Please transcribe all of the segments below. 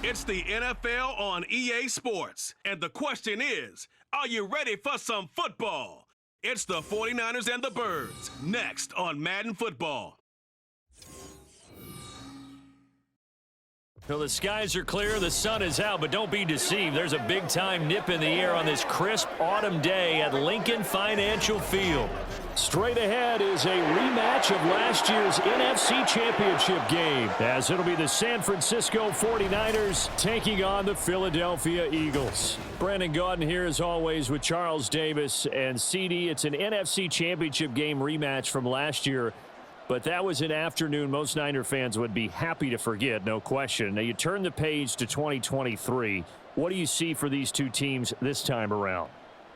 It's the NFL on EA Sports. And the question is, are you ready for some football? It's the 49ers and the Birds, next on Madden Football. Well, the skies are clear, the sun is out, but don't be deceived. There's a big-time nip in the air on this crisp autumn day at Lincoln Financial Field. Straight ahead is a rematch of last year's NFC Championship game, as it'll be the San Francisco 49ers taking on the Philadelphia Eagles. Brandon Gaudin here as always with Charles Davis and CD. It's an NFC Championship game rematch from last year. But that was an afternoon most Niner fans would be happy to forget, no question. Now, you turn the page to 2023. What do you see for these two teams this time around?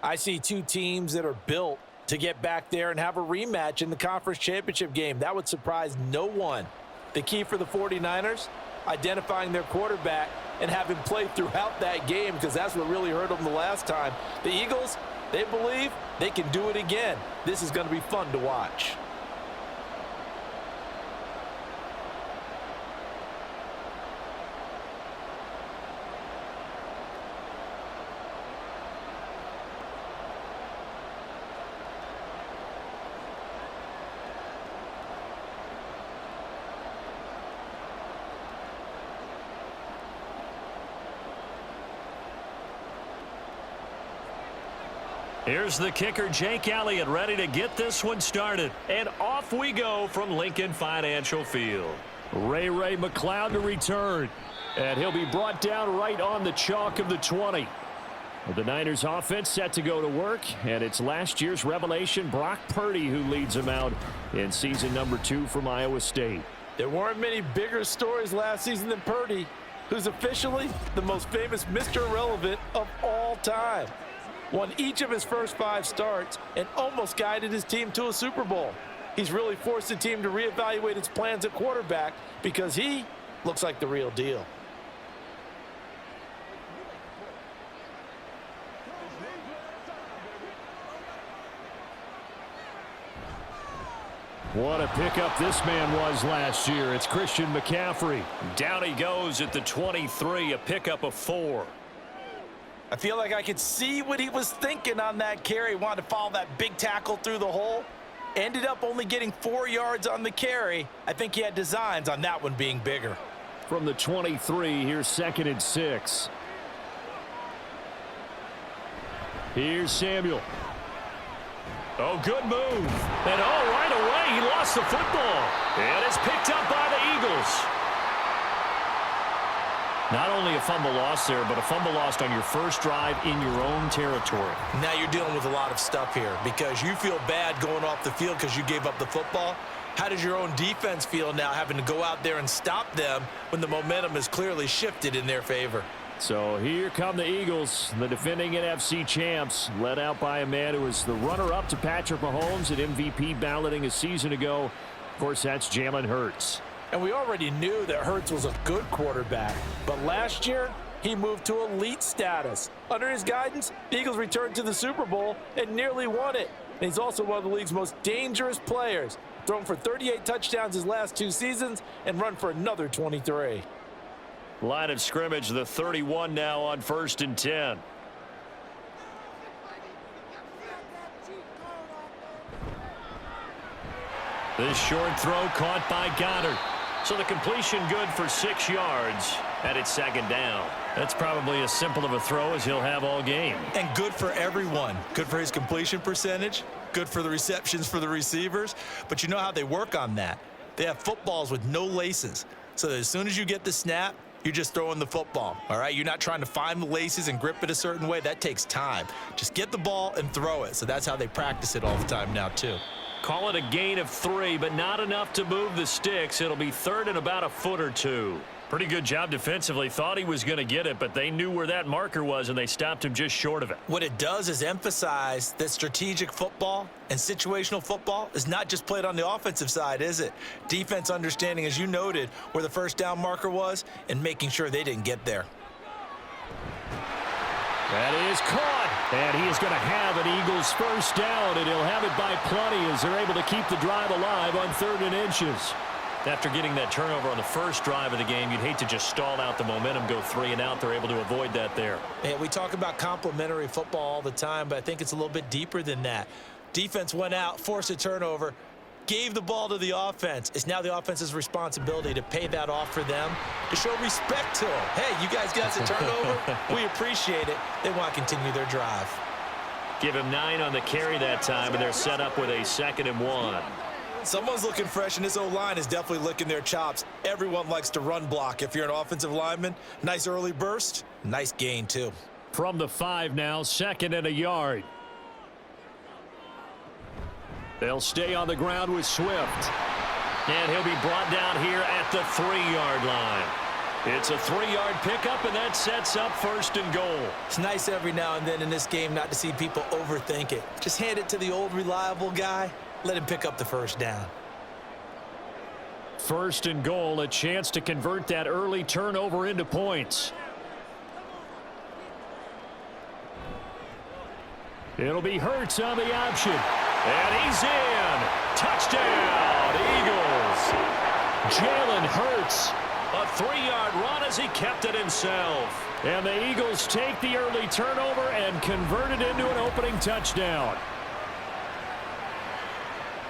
I see two teams that are built to get back there and have a rematch in the conference championship game. That would surprise no one. The key for the 49ers, identifying their quarterback and have him play throughout that game, because that's what really hurt them the last time. The Eagles, they believe they can do it again. This is going to be fun to watch. Here's the kicker, Jake Elliott, ready to get this one started. And off we go from Lincoln Financial Field. Ray McCloud to return. And he'll be brought down right on the chalk of the 20. The Niners offense set to go to work. And it's last year's revelation, Brock Purdy, who leads them out in season number 2 from Iowa State. There weren't many bigger stories last season than Purdy, who's officially the most famous Mr. Irrelevant of all time. Won each of his first 5 starts and almost guided his team to a Super Bowl. He's really forced the team to reevaluate its plans at quarterback because he looks like the real deal. What a pickup this man was last year. It's Christian McCaffrey. Down he goes at the 23, a pickup of 4. I feel like I could see what he was thinking on that carry. Wanted to follow that big tackle through the hole. Ended up only getting 4 yards on the carry. I think he had designs on that one being bigger. From the 23, here's 2nd and 6. Here's Samuel. Oh, good move. And right away, he lost the football. And it's picked up by the Eagles. Not only a fumble loss there, but a fumble lost on your first drive in your own territory. Now you're dealing with a lot of stuff here because you feel bad going off the field because you gave up the football. How does your own defense feel now having to go out there and stop them when the momentum is clearly shifted in their favor? So here come the Eagles, the defending NFC champs, led out by a man who was the runner-up to Patrick Mahomes at MVP balloting a season ago. Of course, that's Jalen Hurts. And we already knew that Hurts was a good quarterback. But last year, he moved to elite status. Under his guidance, the Eagles returned to the Super Bowl and nearly won it. And he's also one of the league's most dangerous players. Thrown for 38 touchdowns his last 2 seasons and run for another 23. Line of scrimmage, the 31 now on 1st and 10. This short throw caught by Goddard. So the completion good for 6 yards, and it's 2nd down. That's probably as simple of a throw as he'll have all game. And good for everyone. Good for his completion percentage. Good for the receptions for the receivers. But you know how they work on that. They have footballs with no laces. So that as soon as you get the snap, you're just throwing the football, all right? You're not trying to find the laces and grip it a certain way. That takes time. Just get the ball and throw it. So that's how they practice it all the time now, too. Call it a gain of 3, but not enough to move the sticks. It'll be 3rd and about a foot or 2. Pretty good job defensively. Thought he was going to get it, but they knew where that marker was, and they stopped him just short of it. What it does is emphasize that strategic football and situational football is not just played on the offensive side, is it? Defense understanding, as you noted, where the first down marker was and making sure they didn't get there. That is caught, and he is going to have an Eagles first down, and he'll have it by plenty as they're able to keep the drive alive on 3rd and inches. After getting that turnover on the first drive of the game, you'd hate to just stall out the momentum, go 3 and out. They're able to avoid that there. Yeah, we talk about complementary football all the time, but I think it's a little bit deeper than that. Defense went out, forced a turnover, gave the ball to the offense. It's now the offense's responsibility to pay that off for them, to show respect to them. Hey, you guys got the turnover. We appreciate it. They want to continue their drive. Give him 9 on the carry that time, and they're set up with a 2nd and 1. Someone's looking fresh, and this O-line is definitely licking their chops. Everyone likes to run block. If you're an offensive lineman, nice early burst, nice gain, too. From the 5 now, 2nd and a yard. They'll stay on the ground with Swift. And he'll be brought down here at the 3-yard line. It's a 3-yard pickup, and that sets up 1st and goal. It's nice every now and then in this game not to see people overthink it. Just hand it to the old reliable guy. Let him pick up the first down. 1st and goal, a chance to convert that early turnover into points. It'll be Hurts on the option. And he's in. Touchdown, Eagles. Jalen Hurts. A 3-yard run as he kept it himself. And the Eagles take the early turnover and convert it into an opening touchdown.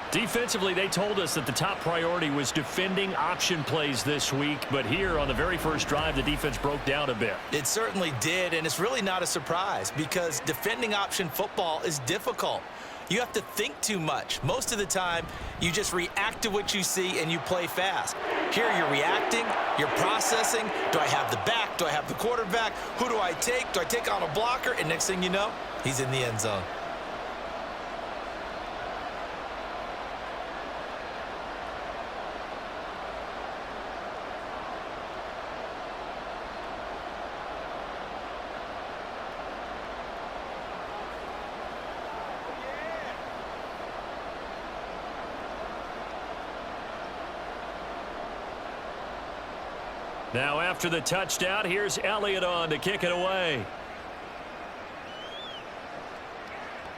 Defensively, they told us that the top priority was defending option plays this week, but here on the very first drive, the defense broke down a bit. It certainly did, and it's really not a surprise because defending option football is difficult. You have to think too much. Most of the time, you just react to what you see and you play fast. Here, you're reacting, you're processing. Do I have the back? Do I have the quarterback? Who do I take? Do I take on a blocker? And next thing you know, he's in the end zone. Now after the touchdown, here's Elliott on to kick it away.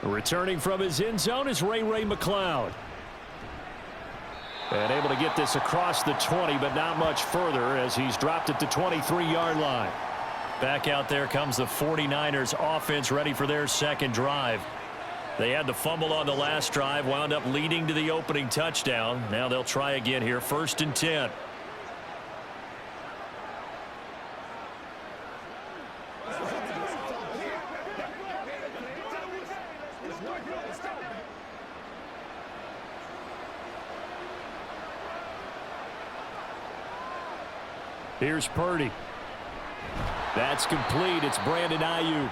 Returning from his end zone is Ray McCloud. And able to get this across the 20, but not much further as he's dropped at the 23-yard line. Back out there comes the 49ers offense ready for their second drive. They had the fumble on the last drive, wound up leading to the opening touchdown. Now they'll try again here, 1st and 10. Here's Purdy. That's complete. It's Brandon Ayuk.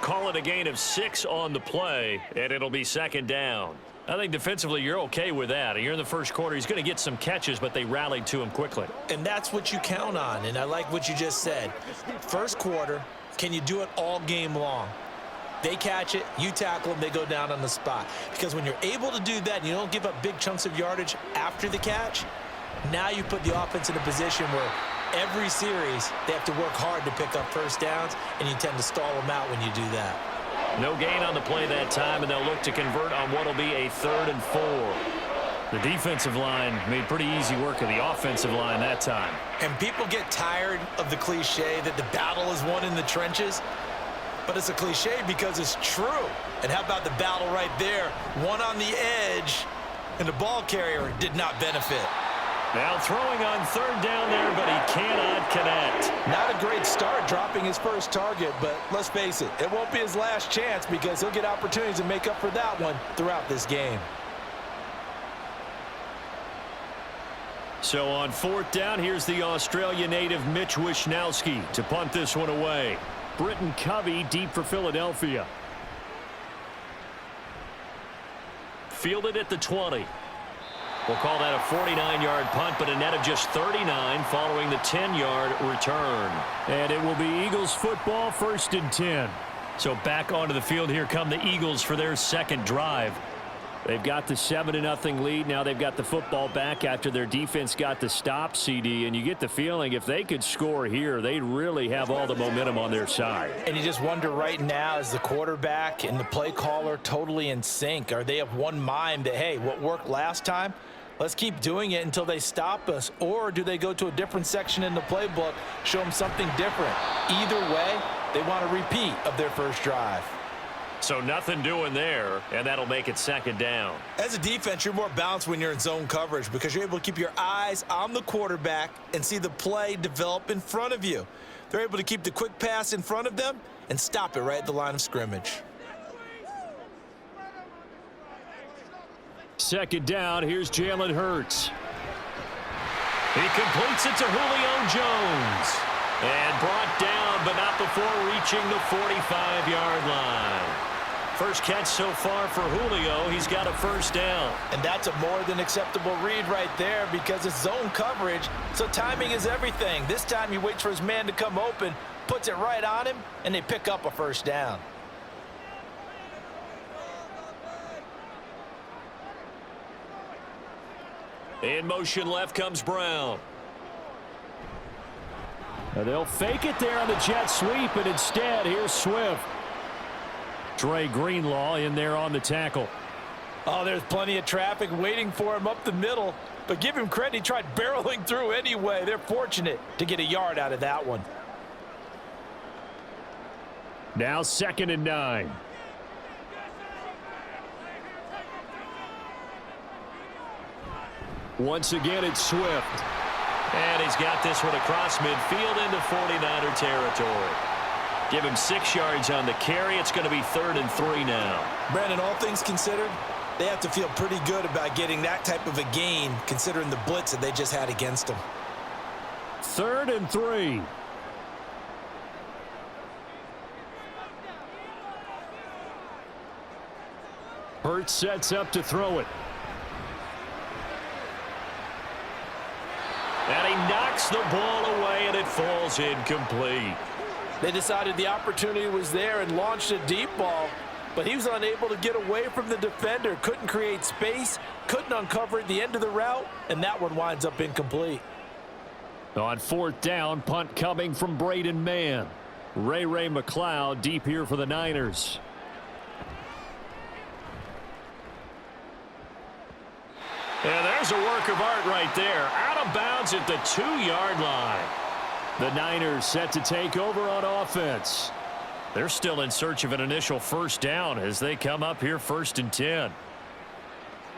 Call it a gain of 6 on the play, and it'll be 2nd down. I think defensively you're okay with that. You're in the first quarter. He's going to get some catches, but they rallied to him quickly. And that's what you count on, and I like what you just said. First quarter, can you do it all game long? They catch it, you tackle them, they go down on the spot. Because when you're able to do that and you don't give up big chunks of yardage after the catch, now you put the offense in a position where every series they have to work hard to pick up first downs, and you tend to stall them out when you do that. No gain on the play that time, and they'll look to convert on what will be a 3rd and 4. The defensive line made pretty easy work of the offensive line that time. And people get tired of the cliche that the battle is won in the trenches, but it's a cliche because it's true. And how about the battle right there? One on the edge, and the ball carrier did not benefit. Now throwing on 3rd down there, but he cannot connect. Not a great start dropping his first target, but let's face it, it won't be his last chance because he'll get opportunities to make up for that one throughout this game. So on 4th down, here's the Australia native Mitch Wishnowsky to punt this one away. Britton Covey deep for Philadelphia. Fielded at the 20. We'll call that a 49-yard punt, but a net of just 39 following the 10-yard return. And it will be Eagles football, 1st and 10. So back onto the field here come the Eagles for their second drive. They've got the 7-0 lead. Now they've got the football back after their defense got the stop, CD. And you get the feeling if they could score here, they'd really have all the momentum on their side. And you just wonder right now, is the quarterback and the play caller totally in sync? Are they of one mind that, hey, what worked last time, Let's keep doing it until they stop us. Or do they go to a different section in the playbook, show them something different? Either way, they want a repeat of their first drive. So nothing doing there, and that'll make it second down. As a defense, you're more balanced when you're in zone coverage because you're able to keep your eyes on the quarterback and see the play develop in front of you. They're able to keep the quick pass in front of them and stop it right at the line of scrimmage. Second down, here's Jalen Hurts. He completes it to Julio Jones. And brought down, but not before reaching the 45-yard line. First catch so far for Julio. He's got a first down. And that's a more than acceptable read right there because it's zone coverage, so timing is everything. This time he waits for his man to come open, puts it right on him, and they pick up a first down. In motion left comes Brown. Now they'll fake it there on the jet sweep, and instead, here's Swift. Dre Greenlaw in there on the tackle. Oh, there's plenty of traffic waiting for him up the middle. But give him credit, he tried barreling through anyway. They're fortunate to get a yard out of that one. Now 2nd and 9. Once again, it's Swift. And he's got this one across midfield into 49er territory. Give him 6 yards on the carry. It's going to be 3rd and 3 now. Brandon, all things considered, they have to feel pretty good about getting that type of a gain considering the blitz that they just had against them. 3rd and 3. Hurts sets up to throw it. And he knocks the ball away, and it falls incomplete. They decided the opportunity was there and launched a deep ball, but he was unable to get away from the defender, couldn't create space, couldn't uncover at the end of the route, and that one winds up incomplete. On 4th down, punt coming from Braden Mann. Ray McLeod deep here for the Niners. And there's a work of art right there. Out of bounds at the 2-yard line. The Niners set to take over on offense. They're still in search of an initial first down as they come up here 1st and 10.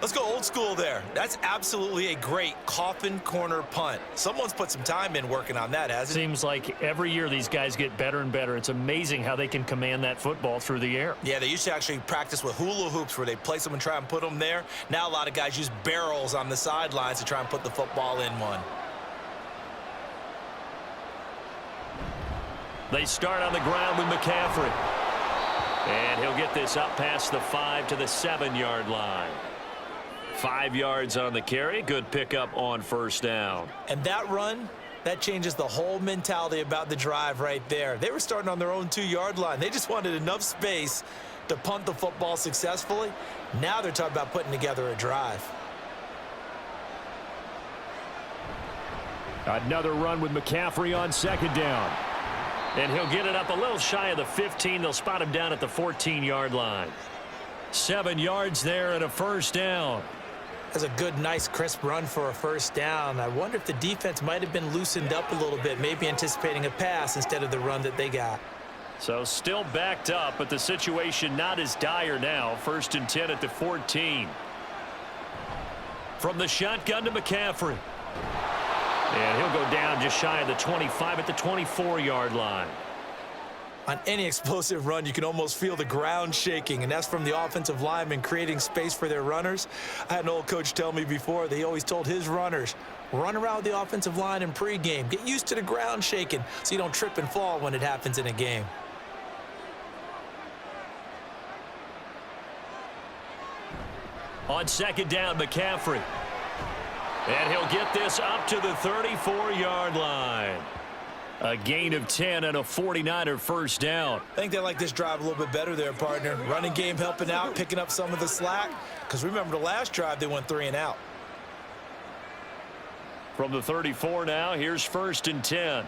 Let's go old school there. That's absolutely a great coffin corner punt. Someone's put some time in working on that, hasn't it? Seems like every year these guys get better and better. It's amazing how they can command that football through the air. Yeah, they used to actually practice with hula hoops where they place them and try and put them there. Now a lot of guys use barrels on the sidelines to try and put the football in one. They start on the ground with McCaffrey. And he'll get this up past the 5 to the 7-yard line. 5 yards on the carry. Good pickup on first down. And that run, that changes the whole mentality about the drive right there. They were starting on their own 2-yard line. They just wanted enough space to punt the football successfully. Now they're talking about putting together a drive. Another run with McCaffrey on 2nd down. And he'll get it up a little shy of the 15. They'll spot him down at the 14-yard line. 7 yards there and a first down. That's a good, nice, crisp run for a first down. I wonder if the defense might have been loosened up a little bit, maybe anticipating a pass instead of the run that they got. So still backed up, but the situation not as dire now. 1st and 10 at the 14. From the shotgun to McCaffrey. And he'll go down just shy of the 25 at the 24-yard line. On any explosive run, you can almost feel the ground shaking, and that's from the offensive linemen creating space for their runners. I had an old coach tell me before, they always told his runners, run around the offensive line in pregame. Get used to the ground shaking so you don't trip and fall when it happens in a game. On 2nd down, McCaffrey. And he'll get this up to the 34-yard line. A gain of 10 and a 49er first down. I think they like this drive a little bit better there, partner. Running game helping out, picking up some of the slack. Because remember, the last drive, they went 3 and out. From the 34 now, here's 1st and 10.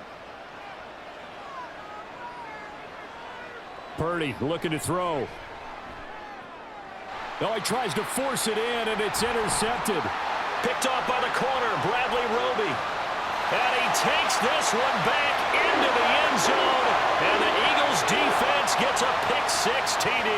Purdy looking to throw. Oh, he tries to force it in, and it's intercepted. Picked off by the corner, Bradley Roby. And he takes this one back into the end zone. And the Eagles defense gets a pick-6 TD.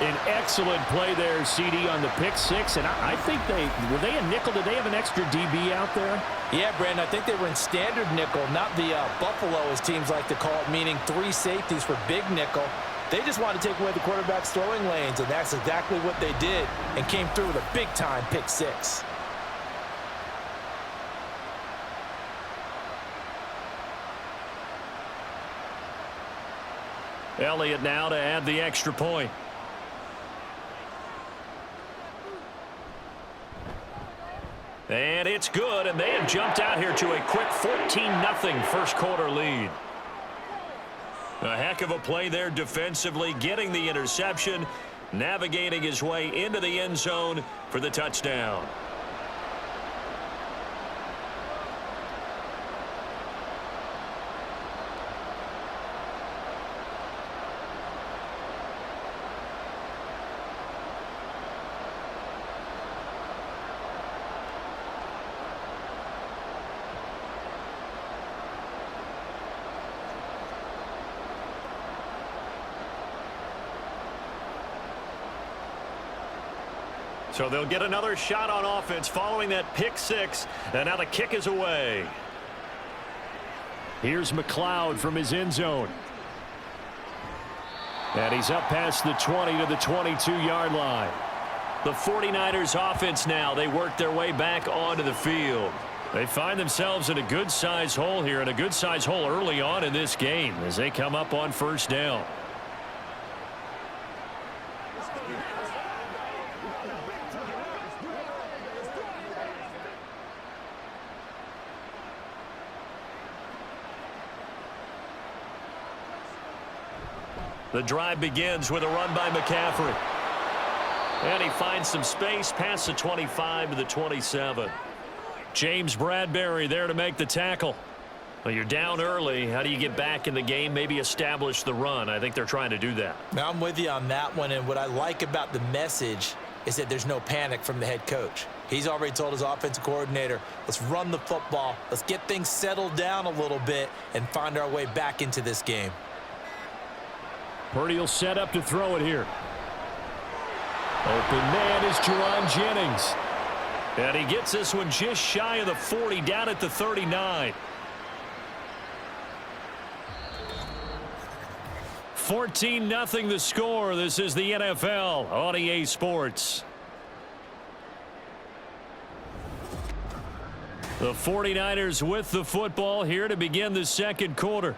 An excellent play there, CD, on the pick-6. And I think were they a nickel? Did they have an extra DB out there? Yeah, Brandon, I think they were in standard nickel, not the Buffalo, as teams like to call it, meaning 3 safeties for big nickel. They just wanted to take away the quarterback's throwing lanes, and that's exactly what they did and came through with a big-time pick-6. Elliott now to add the extra point. And it's good, and they have jumped out here to a quick 14-0 first quarter lead. A heck of a play there defensively, getting the interception, navigating his way into the end zone for the touchdown. So they'll get another shot on offense following that pick-6, and now the kick is away. Here's McLeod from his end zone. And he's up past the 20 to the 22-yard line. The 49ers offense now, they work their way back onto the field. They find themselves in a good-sized hole here, and a good-sized hole early on in this game as they come up on first down. The drive begins with a run by McCaffrey. And he finds some space past the 25 to the 27. James Bradbury there to make the tackle. Well, you're down early. How do you get back in the game? Maybe establish the run. I think they're trying to do that. Now, I'm with you on that one, and what I like about the message is that there's no panic from the head coach. He's already told his offensive coordinator, let's run the football, let's get things settled down a little bit and find our way back into this game. Purdy will set up to throw it here. Open man is Jerron Jennings. And he gets this one just shy of the 40, down at the 39. 14-0 the score. This is the NFL on EA Sports. The 49ers with the football here to begin the second quarter.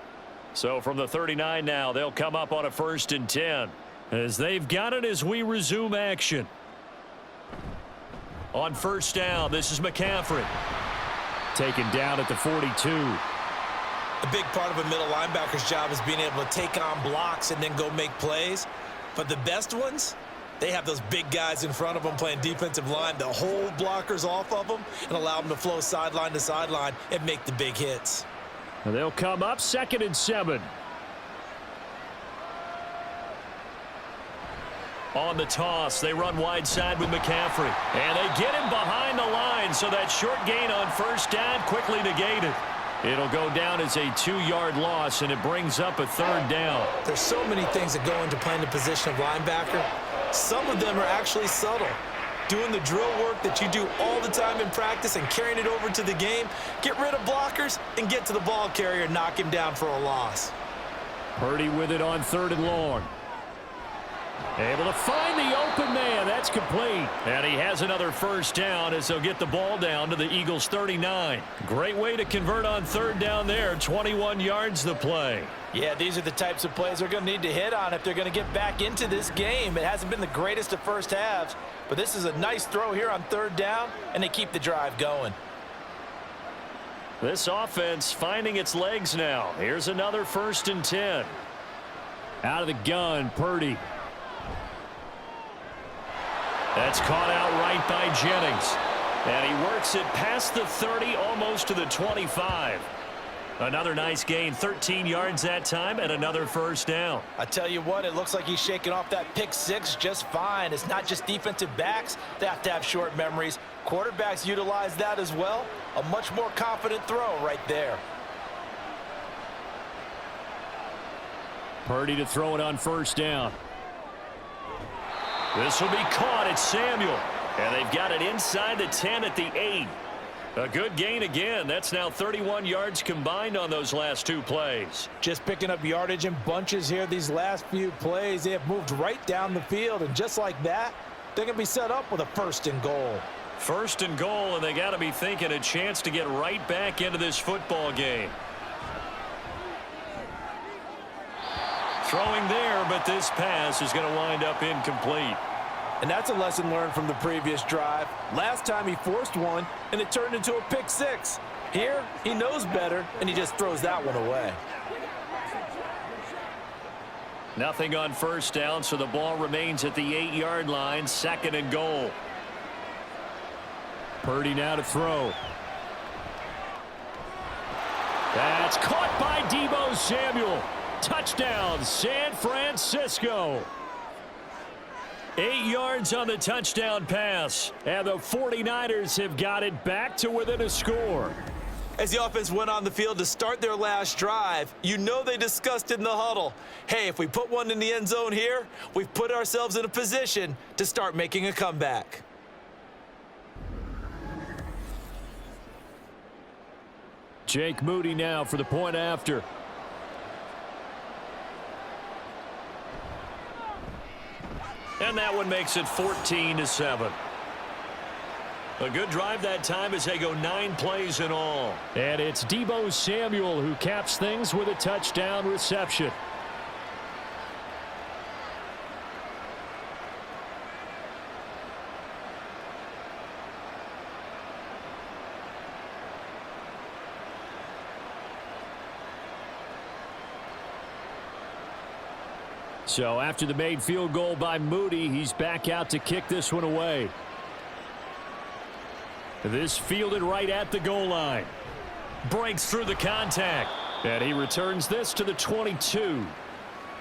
So from the 39 now, they'll come up on a 1st and 10 as they've got it as we resume action. On first down, this is McCaffrey. Taken down at the 42. A big part of a middle linebacker's job is being able to take on blocks and then go make plays. But the best ones, they have those big guys in front of them playing defensive line to hold blockers off of them and allow them to flow sideline to sideline and make the big hits. They'll come up 2nd and 7. On the toss, they run wide side with McCaffrey. And they get him behind the line, so that short gain on first down quickly negated. It'll go down as a 2-yard loss, and it brings up a 3rd down. There's so many things that go into playing the position of linebacker. Some of them are actually subtle. Doing the drill work that you do all the time in practice and carrying it over to the game. Get rid of blockers and get to the ball carrier and knock him down for a loss. Purdy with it on 3rd and long. Able to find the open man. That's complete. And he has another first down as they'll get the ball down to the Eagles' 39. Great way to convert on 3rd down there. 21 yards the play. Yeah, these are the types of plays they're going to need to hit on if they're going to get back into this game. It hasn't been the greatest of first halves, but this is a nice throw here on 3rd down, and they keep the drive going. This offense finding its legs now. Here's another 1st and 10. Out of the gun, Purdy. That's caught out right by Jennings. And he works it past the 30, almost to the 25. Another nice gain, 13 yards that time, and another first down. I tell you what, it looks like he's shaking off that pick six just fine. It's not just defensive backs that have to have short memories. Quarterbacks utilize that as well. A much more confident throw right there. Purdy to throw it on first down. This will be caught. It's Samuel. And they've got it inside the 10 at the 8. A good gain again. That's now 31 yards combined on those last two plays. Just picking up yardage in bunches here these last few plays. They have moved right down the field, and just like that, they're going to be set up with a 1st and goal. 1st and goal, and they got to be thinking a chance to get right back into this football game. Throwing there, but this pass is going to wind up incomplete. And that's a lesson learned from the previous drive. Last time he forced one, and it turned into a pick six. Here, he knows better, and he just throws that one away. Nothing on first down, so the ball remains at the 8-yard line, 2nd and goal. Purdy now to throw. That's caught by Deebo Samuel. Touchdown, San Francisco. 8 yards on the touchdown pass, and the 49ers have got it back to within a score. As the offense went on the field to start their last drive, you know they discussed in the huddle, hey, if we put one in the end zone here, we've put ourselves in a position to start making a comeback. Jake Moody now for the point after. And that one makes it 14-7. A good drive that time as they go 9 plays in all. And it's Deebo Samuel who caps things with a touchdown reception. So after the made field goal by Moody, he's back out to kick this one away. This fielded right at the goal line. Breaks through the contact. And he returns this to the 22.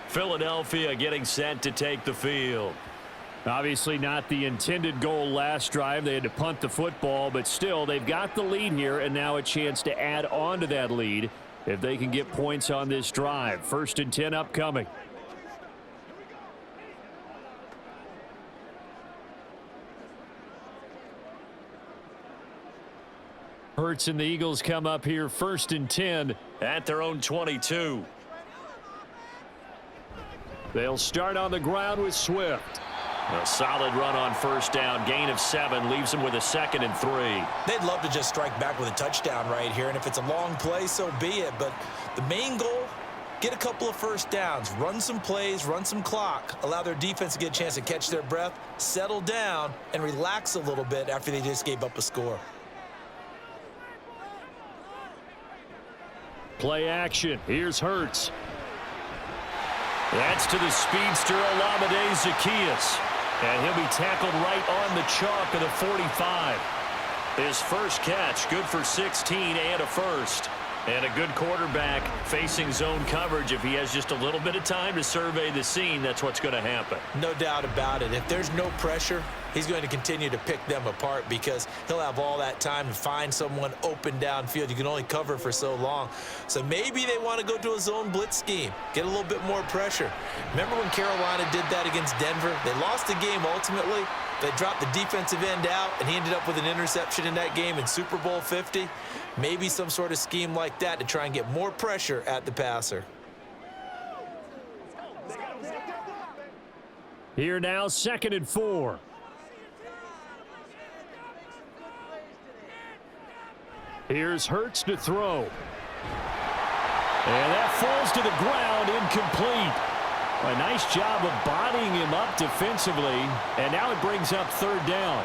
Philadelphia getting set to take the field. Obviously not the intended goal last drive. They had to punt the football, but still they've got the lead here and now a chance to add on to that lead if they can get points on this drive. 1st and 10 upcoming. Hurts and the Eagles come up here 1st and 10 at their own 22. They'll start on the ground with Swift. A solid run on first down. Gain of 7 leaves them with a 2nd and 3. They'd love to just strike back with a touchdown right here, and if it's a long play, so be it. But the main goal, get a couple of first downs, run some plays, run some clock, allow their defense to get a chance to catch their breath, settle down, and relax a little bit after they just gave up a score. Play action. Here's Hurts. That's to the speedster Olamide Zaccheaus. And he'll be tackled right on the chalk of the 45. His first catch, good for 16 and a first. And a good quarterback facing zone coverage. If he has just a little bit of time to survey the scene, that's what's going to happen. No doubt about it. If there's no pressure, he's going to continue to pick them apart because he'll have all that time to find someone open downfield. You can only cover for so long. So maybe they want to go to a zone blitz scheme, get a little bit more pressure. Remember when Carolina did that against Denver? They lost the game ultimately. They dropped the defensive end out, and he ended up with an interception in that game in Super Bowl 50. Maybe some sort of scheme like that to try and get more pressure at the passer. Here now, 2nd and 4. Here's Hurts to throw. And that falls to the ground, incomplete. A nice job of bodying him up defensively, and now it brings up 3rd down.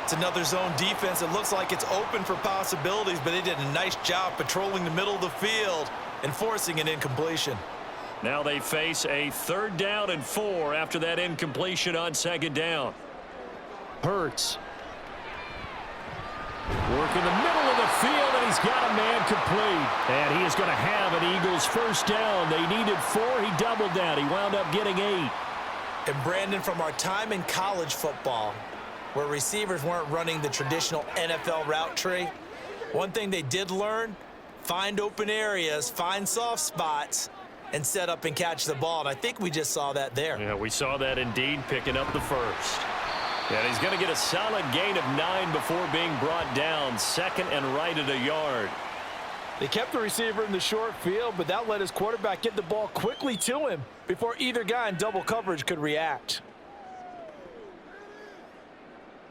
It's another zone defense. It looks like it's open for possibilities, but they did a nice job patrolling the middle of the field and forcing an incompletion. Now they face a 3rd down and 4 after that incompletion on 2nd down. Hurts. Work in the middle of the the field, and he's got a man complete. And he is going to have an Eagles first down. They needed 4. He doubled that. He wound up getting 8. And Brandon, from our time in college football, where receivers weren't running the traditional NFL route tree, one thing they did learn, find open areas, find soft spots, and set up and catch the ball. And I think we just saw that there. Yeah, we saw that indeed, picking up the first. And he's going to get a solid gain of 9 before being brought down. Second and right at a yard. They kept the receiver in the short field, but that let his quarterback get the ball quickly to him before either guy in double coverage could react.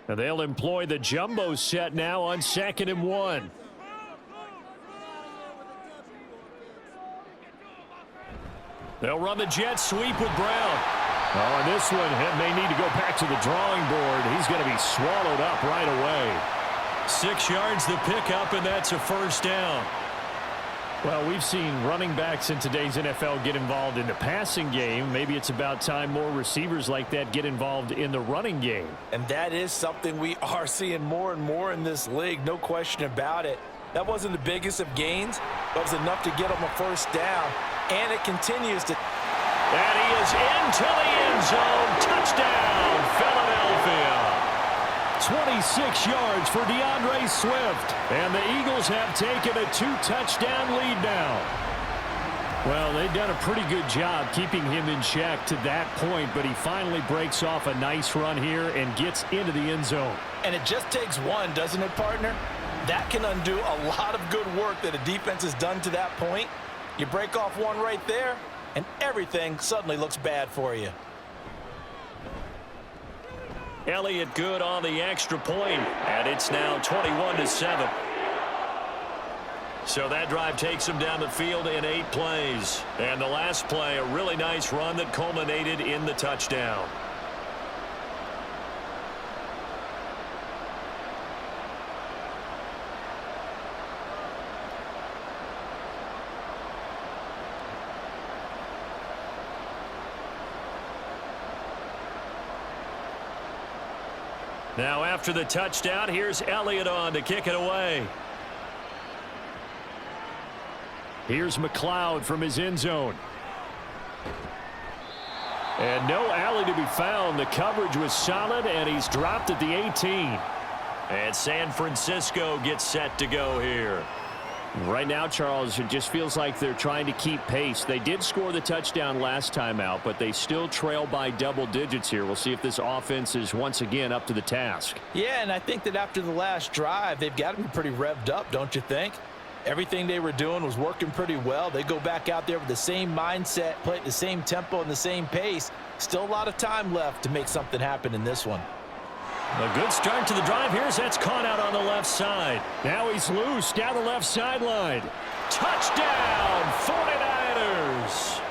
And they'll employ the jumbo set now on 2nd and 1. They'll run the jet sweep with Brown. Oh, and this one may need to go back to the drawing board. He's going to be swallowed up right away. 6 yards the pickup, and that's a first down. Well, we've seen running backs in today's NFL get involved in the passing game. Maybe it's about time more receivers like that get involved in the running game. And that is something we are seeing more and more in this league, no question about it. That wasn't the biggest of gains, but it was enough to get them a first down. And it continues to. And he is into the end zone. Touchdown, Philadelphia. 26 yards for DeAndre Swift. And the Eagles have taken a 2-touchdown lead now. Well, they've done a pretty good job keeping him in check to that point, but he finally breaks off a nice run here and gets into the end zone. And it just takes one, doesn't it, partner? That can undo a lot of good work that a defense has done to that point. You break off one right there, and everything suddenly looks bad for you. Elliott good on the extra point, and it's now 21-7. So that drive takes him down the field in 8 plays. And the last play, a really nice run that culminated in the touchdown. Now after the touchdown, here's Elliott on to kick it away. Here's McLeod from his end zone. And no alley to be found. The coverage was solid, and he's dropped at the 18. And San Francisco gets set to go here. Right now, Charles, it just feels like they're trying to keep pace. They did score the touchdown last time out, but they still trail by double digits here. We'll see if this offense is once again up to the task. Yeah, and I think that after the last drive, they've got to be pretty revved up, don't you think? Everything they were doing was working pretty well. They go back out there with the same mindset, play at the same tempo and the same pace. Still a lot of time left to make something happen in this one. A good start to the drive. Here's that's caught out on the left side. Now he's loose down the left sideline. Touchdown, 49ers.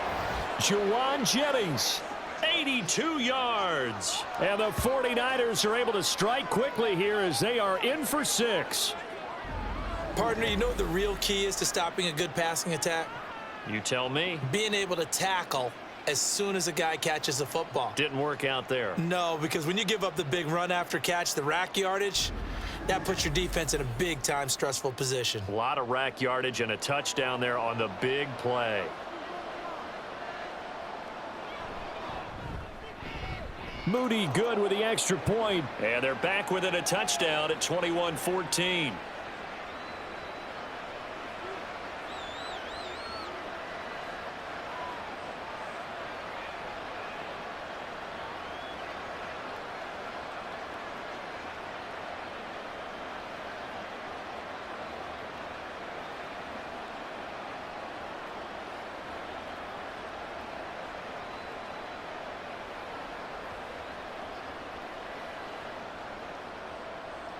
Juwan Jennings, 82 yards. And the 49ers are able to strike quickly here as they are in for 6. Partner, you know what the real key is to stopping a good passing attack? You tell me. Being able to tackle as soon as a guy catches the football. Didn't work out there. No, because when you give up the big run after catch, the rack yardage, that puts your defense in a big-time stressful position. A lot of rack yardage and a touchdown there on the big play. Moody good with the extra point. And they're back within a touchdown at 21-14.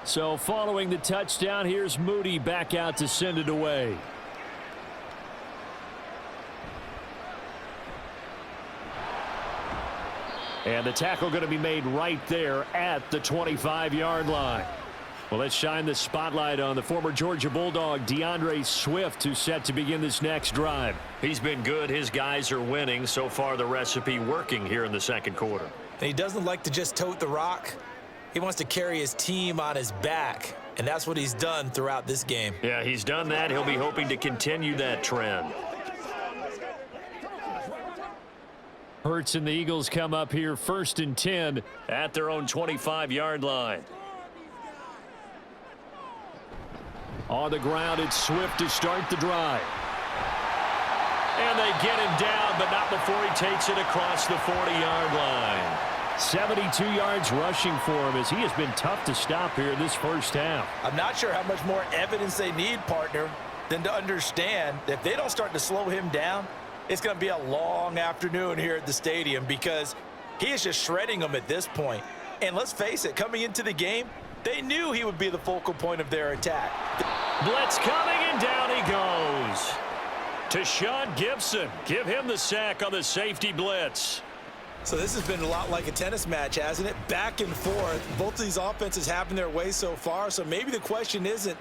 So following the touchdown, here's Moody back out to send it away. And the tackle going to be made right there at the 25-yard line. Well, let's shine the spotlight on the former Georgia Bulldog, DeAndre Swift, who's set to begin this next drive. He's been good. His guys are winning. So far, the recipe working here in the second quarter. And he doesn't like to just tote the rock. He wants to carry his team on his back, and that's what he's done throughout this game. Yeah, he's done that. He'll be hoping to continue that trend. Hurts and the Eagles come up here 1st and 10 at their own 25-yard line. On the ground, it's Swift to start the drive. And they get him down, but not before he takes it across the 40-yard line. 72 yards rushing for him as he has been tough to stop here this first half. I'm not sure how much more evidence they need, partner, than to understand that if they don't start to slow him down, it's going to be a long afternoon here at the stadium because he is just shredding them at this point. And let's face it, coming into the game, they knew he would be the focal point of their attack. Blitz coming, and down he goes. To Sean Gibson. Give him the sack on the safety blitz. So this has been a lot like a tennis match, hasn't it? Back and forth. Both of these offenses having their way so far. So maybe the question isn't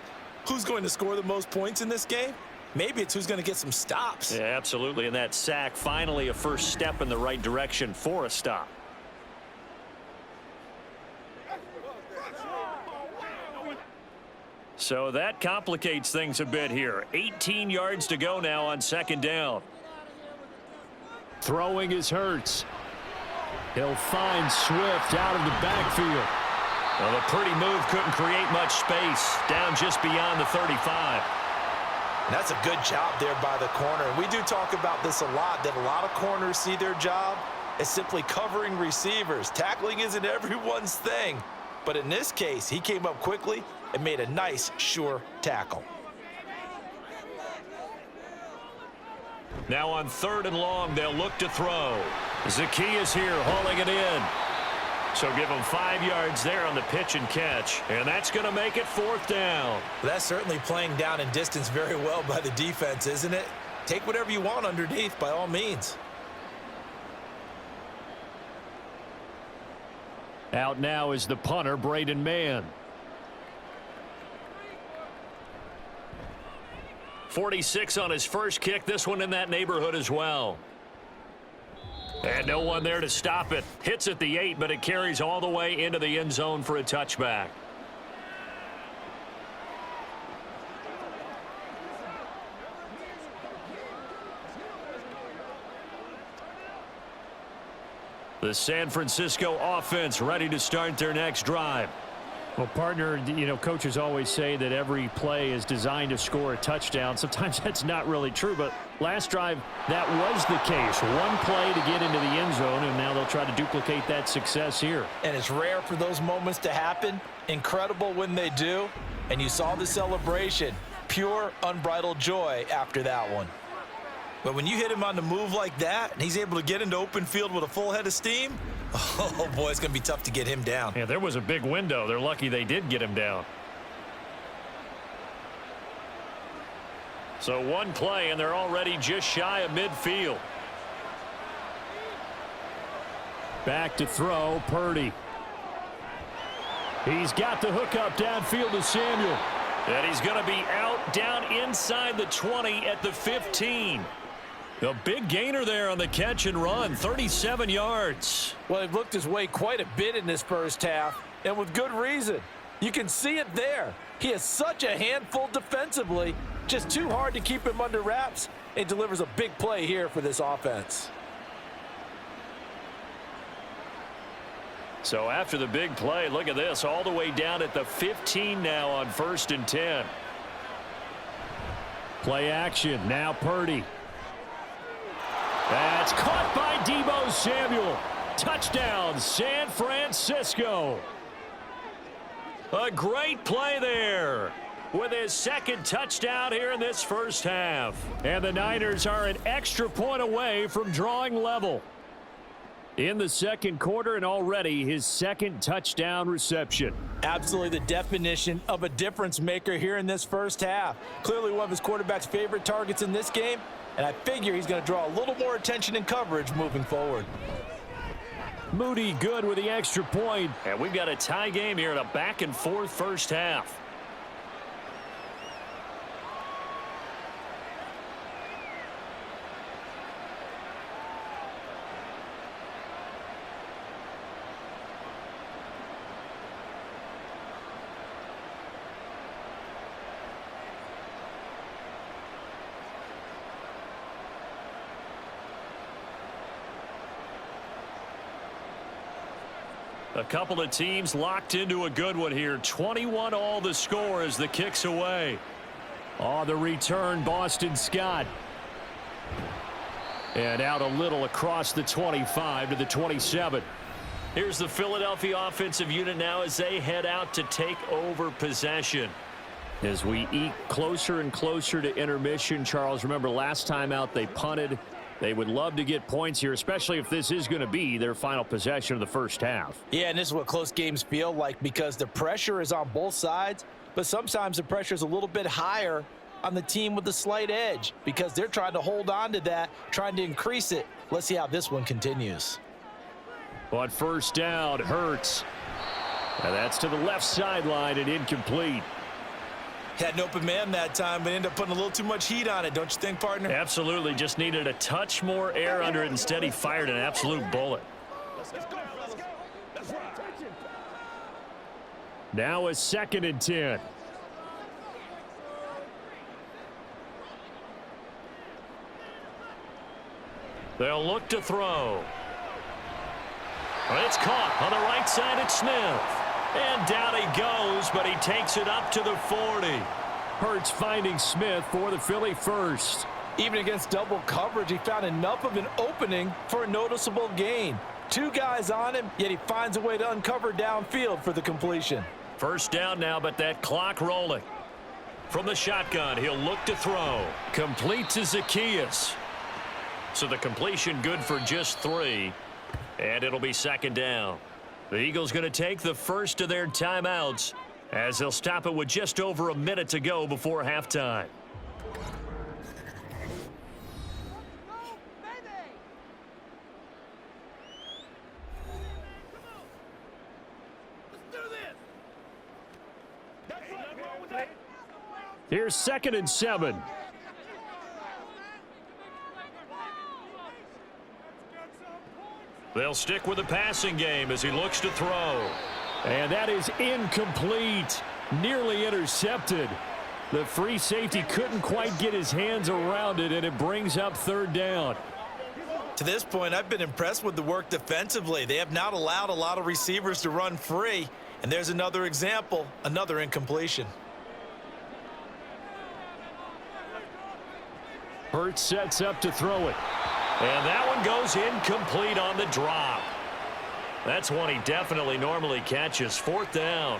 who's going to score the most points in this game. Maybe it's who's going to get some stops. Yeah, absolutely. And that sack, finally a first step in the right direction for a stop. So that complicates things a bit here. 18 yards to go now on 2nd down. Throwing is Hurts. He'll find Swift out of the backfield. Well, the pretty move couldn't create much space. Down just beyond the 35. That's a good job there by the corner. We do talk about this a lot, that a lot of corners see their job as simply covering receivers. Tackling isn't everyone's thing. But in this case, he came up quickly and made a nice, sure tackle. Now on 3rd and long, they'll look to throw. Zacchaeus here hauling it in. So give him 5 yards there on the pitch and catch. And that's going to make it 4th down. That's certainly playing down in distance very well by the defense, isn't it? Take whatever you want underneath by all means. Out now is the punter, Braden Mann. 46 on his first kick. This one in that neighborhood as well. And no one there to stop it. Hits at the 8, but it carries all the way into the end zone for a touchback. The San Francisco offense ready to start their next drive. Well, partner, you know, coaches always say that every play is designed to score a touchdown. Sometimes that's not really true, but last drive, that was the case. One play to get into the end zone, and now they'll try to duplicate that success here. And it's rare for those moments to happen. Incredible when they do. And you saw the celebration. Pure, unbridled joy after that one. But when you hit him on the move like that, and he's able to get into open field with a full head of steam, oh, boy, it's going to be tough to get him down. Yeah, there was a big window. They're lucky they did get him down. So one play, and they're already just shy of midfield. Back to throw, Purdy. He's got the hookup downfield to Samuel. And he's going to be out down inside the 20 at the 15. A big gainer there on the catch and run, 37 yards. Well, he looked his way quite a bit in this first half, and with good reason. You can see it there. He is such a handful defensively, just too hard to keep him under wraps, and delivers a big play here for this offense. So after the big play, look at this, all the way down at the 15 now on 1st and 10. Play action, now Purdy. That's caught by Deebo Samuel. Touchdown, San Francisco. A great play there with his 2nd touchdown here in this first half. And the Niners are an extra point away from drawing level. In the 2nd quarter, and already his 2nd touchdown reception. Absolutely the definition of a difference maker here in this first half. Clearly one of his quarterback's favorite targets in this game, and I figure he's going to draw a little more attention and coverage moving forward. Moody good with the extra point. And we've got a tie game here in a back-and-forth first half. A couple of teams locked into a good one here. 21 all the score as the kick's away. On the return, Boston Scott. And out a little across the 25 to the 27. Here's the Philadelphia offensive unit now as they head out to take over possession. As we eke closer and closer to intermission, Charles, remember last time out they punted. They would love to get points here, especially if this is going to be their final possession of the first half. Yeah, and this is what close games feel like because the pressure is on both sides, but sometimes the pressure is a little bit higher on the team with the slight edge because they're trying to hold on to that, trying to increase it. Let's see how this one continues. On first down, Hurts. And that's to the left sideline and incomplete. Had an open man that time, but ended up putting a little too much heat on it, don't you think, partner? Absolutely. Just needed a touch more air under it. Instead, he fired an absolute bullet. Now a 2nd and 10. They'll look to throw. It's caught on the right side at Smith. And down he goes, but he takes it up to the 40. Hurts finding Smith for the Philly first. Even against double coverage, he found enough of an opening for a noticeable gain. 2 guys on him, yet he finds a way to uncover downfield for the completion. First down now, but that clock rolling. From the shotgun, he'll look to throw. Complete to Zacchaeus. So the completion good for just 3. And it'll be 2nd down. The Eagles going to take the first of their timeouts as they'll stop it with just over a minute to go before halftime. Here's 2nd and 7. They'll stick with the passing game as he looks to throw. And that is incomplete. Nearly intercepted. The free safety couldn't quite get his hands around it, and it brings up 3rd down. To this point, I've been impressed with the work defensively. They have not allowed a lot of receivers to run free. And there's another example, another incompletion. Hurts sets up to throw it. And that one goes incomplete on the drop. That's one he definitely normally catches. 4th down.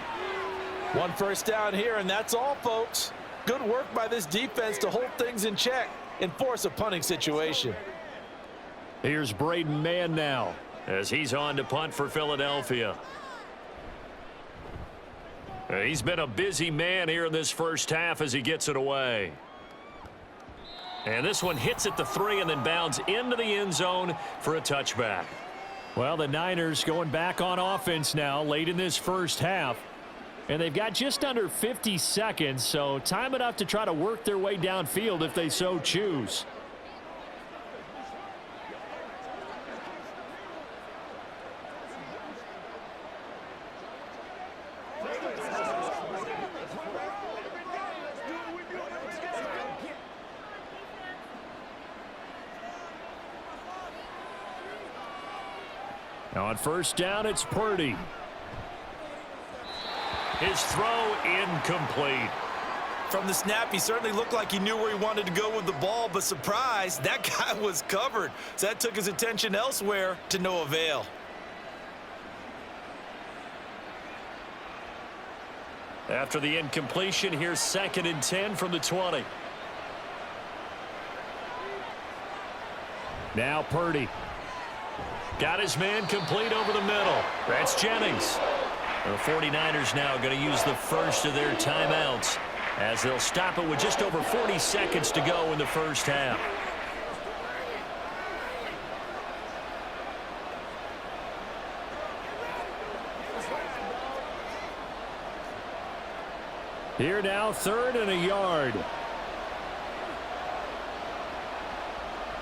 1 first down here, and that's all, folks. Good work by this defense to hold things in check and force a punting situation. Here's Braden Mann now as he's on to punt for Philadelphia. He's been a busy man here in this first half as he gets it away. And this one hits at the 3 and then bounds into the end zone for a touchback. Well, the Niners going back on offense now late in this first half. And they've got just under 50 seconds, so time enough to try to work their way downfield if they so choose. Now on first down, it's Purdy. His throw incomplete. From the snap, he certainly looked like he knew where he wanted to go with the ball, but surprise, that guy was covered. So that took his attention elsewhere to no avail. After the incompletion, here's 2nd and 10 from the 20. Now Purdy. Got his man complete over the middle. That's Jennings. The 49ers now going to use the first of their timeouts as they'll stop it with just over 40 seconds to go in the first half. Here now, 3rd and a yard.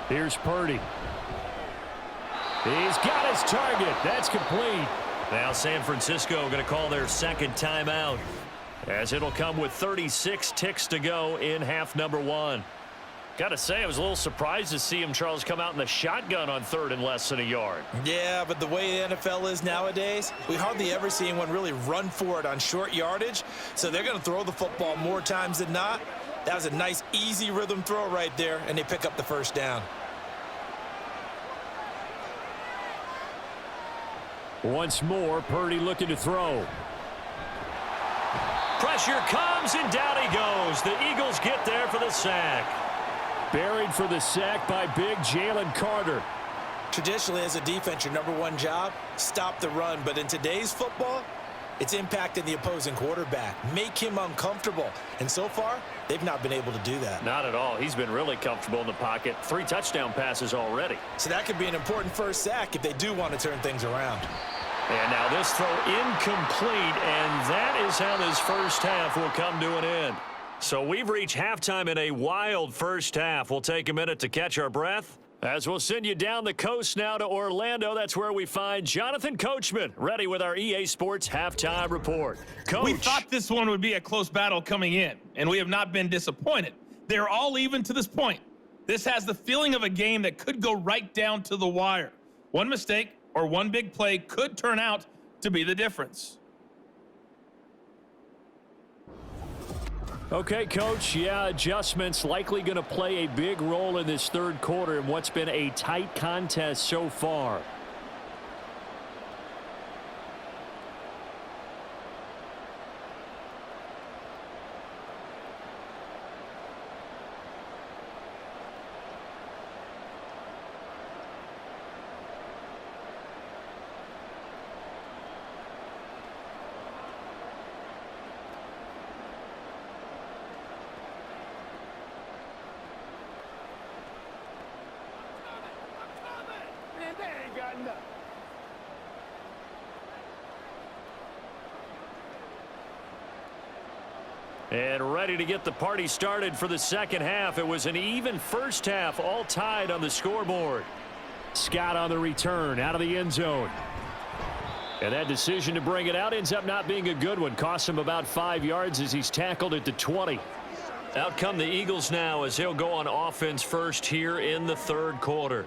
Here's Purdy. He's got his target. That's complete. Now San Francisco going to call their 2nd timeout as it'll come with 36 ticks to go in half number 1. Gotta say, I was a little surprised to see him, Charles, come out in the shotgun on third and less than a yard. Yeah, but the way the NFL is nowadays, we hardly ever see anyone really run for it on short yardage. So they're going to throw the football more times than not. That was a nice, easy rhythm throw right there, and they pick up the first down. Once more, Purdy looking to throw. Pressure comes, and down he goes. The Eagles get there for the sack. Buried for the sack by big Jalen Carter. Traditionally, as a defense, your number one job, stop the run. But in today's football, it's impacting the opposing quarterback. Make him uncomfortable. And so far, they've not been able to do that. Not at all. He's been really comfortable in the pocket. 3 touchdown passes already. So that could be an important first sack if they do want to turn things around. And now this throw incomplete, and that is how this first half will come to an end. So we've reached halftime in a wild first half. We'll take a minute to catch our breath as we'll send you down the coast now to Orlando. That's where we find Jonathan Coachman ready with our EA Sports halftime report. Coach. We thought this one would be a close battle coming in, and we have not been disappointed. They're all even to this point. This has the feeling of a game that could go right down to the wire. One mistake or one big play could turn out to be the difference. Okay, Coach, yeah, adjustments likely going to play a big role in this third quarter in what's been a tight contest so far. And ready to get the party started for the second half. It was an even first half, all tied on the scoreboard. Scott on the return, out of the end zone. And that decision to bring it out ends up not being a good one. Costs him about 5 yards as he's tackled at the 20. Out come the Eagles now as they'll go on offense first here in the third quarter.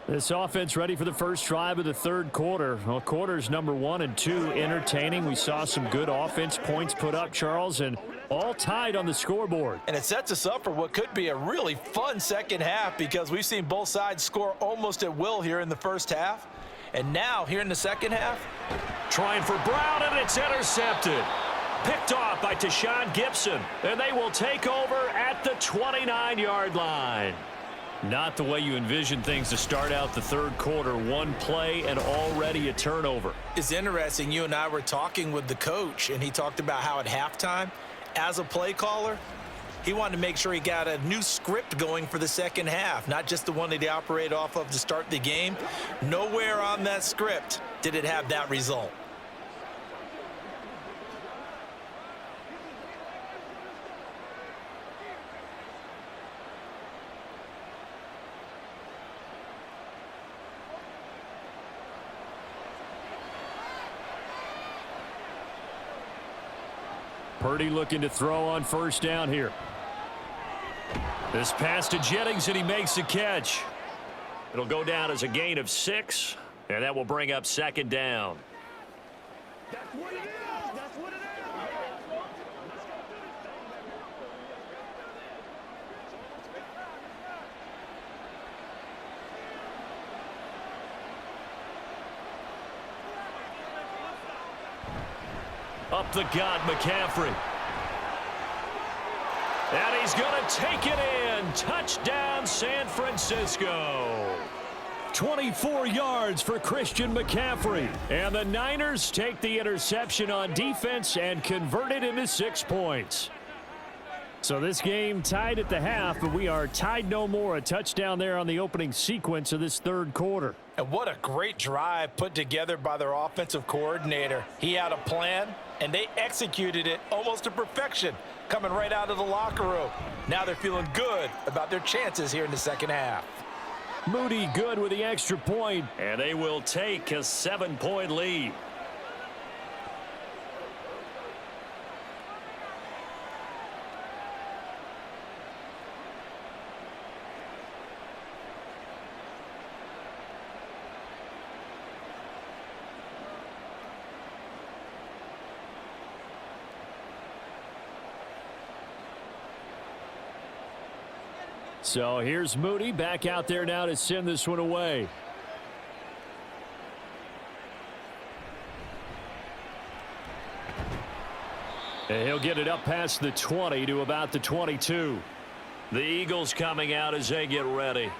This offense ready for the first drive of the third quarter. Well, quarters number 1 and 2 entertaining. We saw some good offense points put up, Charles, and all tied on the scoreboard. And it sets us up for what could be a really fun second half because we've seen both sides score almost at will here in the first half. And now, here in the second half, trying for Brown, and it's intercepted. Picked off by Tashawn Gibson, and they will take over at the 29-yard line. Not the way you envision things to start out the third quarter. One play and already a turnover. It's interesting. You and I were talking with the coach, and he talked about how at halftime, as a play caller, he wanted to make sure he got a new script going for the second half, not just the one that he operated off of to start the game. Nowhere on that script did it have that result. Purdy looking to throw on first down here. This pass to Jennings, and he makes the catch. It'll go down as a gain of 6, and that will bring up second down. That's what it is. That's what it is. Up the gut, McCaffrey. And he's going to take it in. Touchdown, San Francisco. 24 yards for Christian McCaffrey. And the Niners take the interception on defense and convert it into 6 points. So this game tied at the half, but we are tied no more. A touchdown there on the opening sequence of this third quarter. And what a great drive put together by their offensive coordinator. He had a plan, and they executed it almost to perfection, coming right out of the locker room. Now they're feeling good about their chances here in the second half. Moody good with the extra point, and they will take a 7-point lead. So here's Moody back out there now to send this one away. And he'll get it up past the 20 to about the 22. The Eagles coming out as they get ready.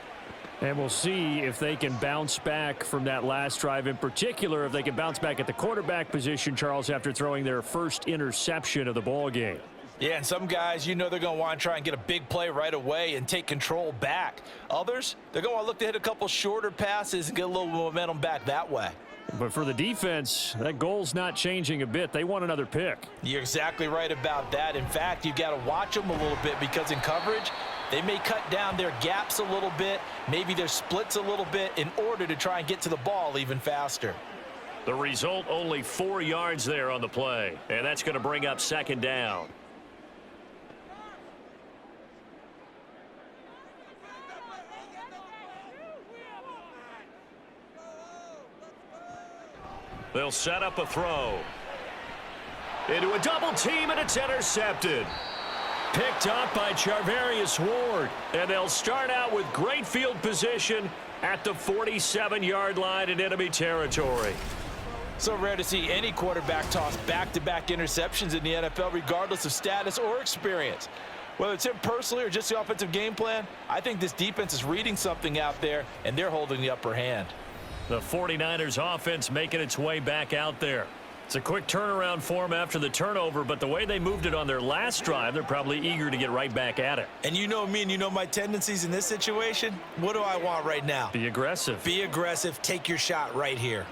And we'll see if they can bounce back from that last drive, in particular if they can bounce back at the quarterback position, Charles, after throwing their first interception of the ball game. Yeah, and some guys, you know, they're going to want to try and get a big play right away and take control back. Others, they're going to want to look to hit a couple shorter passes and get a little momentum back that way. But for the defense, that goal's not changing a bit. They want another pick. You're exactly right about that. In fact, you've got to watch them a little bit because in coverage, they may cut down their gaps a little bit, maybe their splits a little bit in order to try and get to the ball even faster. The result, only 4 yards there on the play. And that's going to bring up second down. They'll set up a throw. Into a double team, and it's intercepted. Picked up by Charvarius Ward. And they'll start out with great field position at the 47-yard line in enemy territory. So rare to see any quarterback toss back-to-back interceptions in the NFL, regardless of status or experience. Whether it's him personally or just the offensive game plan, I think this defense is reading something out there, and they're holding the upper hand. The 49ers offense making its way back out there. It's a quick turnaround for them after the turnover, but the way they moved it on their last drive, they're probably eager to get right back at it. And you know me and you know my tendencies in this situation. What do I want right now? Be aggressive. Be aggressive. Take your shot right here.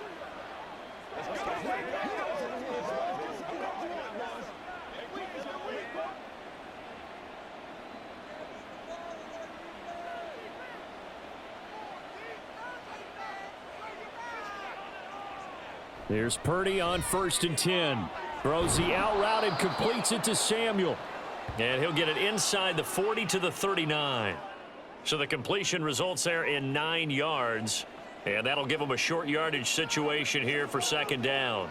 Here's Purdy on 1st and 10. Throws the out route and completes it to Samuel. And he'll get it inside the 40 to the 39. So the completion results there in 9 yards. And that'll give them a short yardage situation here for second down.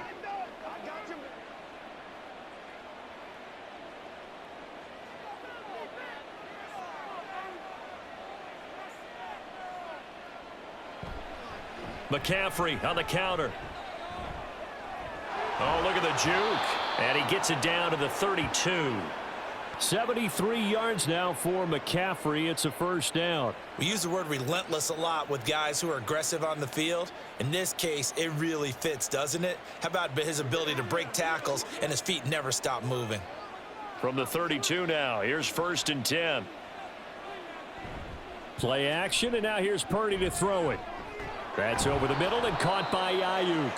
McCaffrey on the counter. Oh, look at the juke. And he gets it down to the 32. 73 yards now for McCaffrey. It's a first down. We use the word relentless a lot with guys who are aggressive on the field. In this case, it really fits, doesn't it? How about his ability to break tackles and his feet never stop moving? From the 32 now, here's 1st and 10. Play action, and now here's Purdy to throw it. That's over the middle and caught by Ayuk.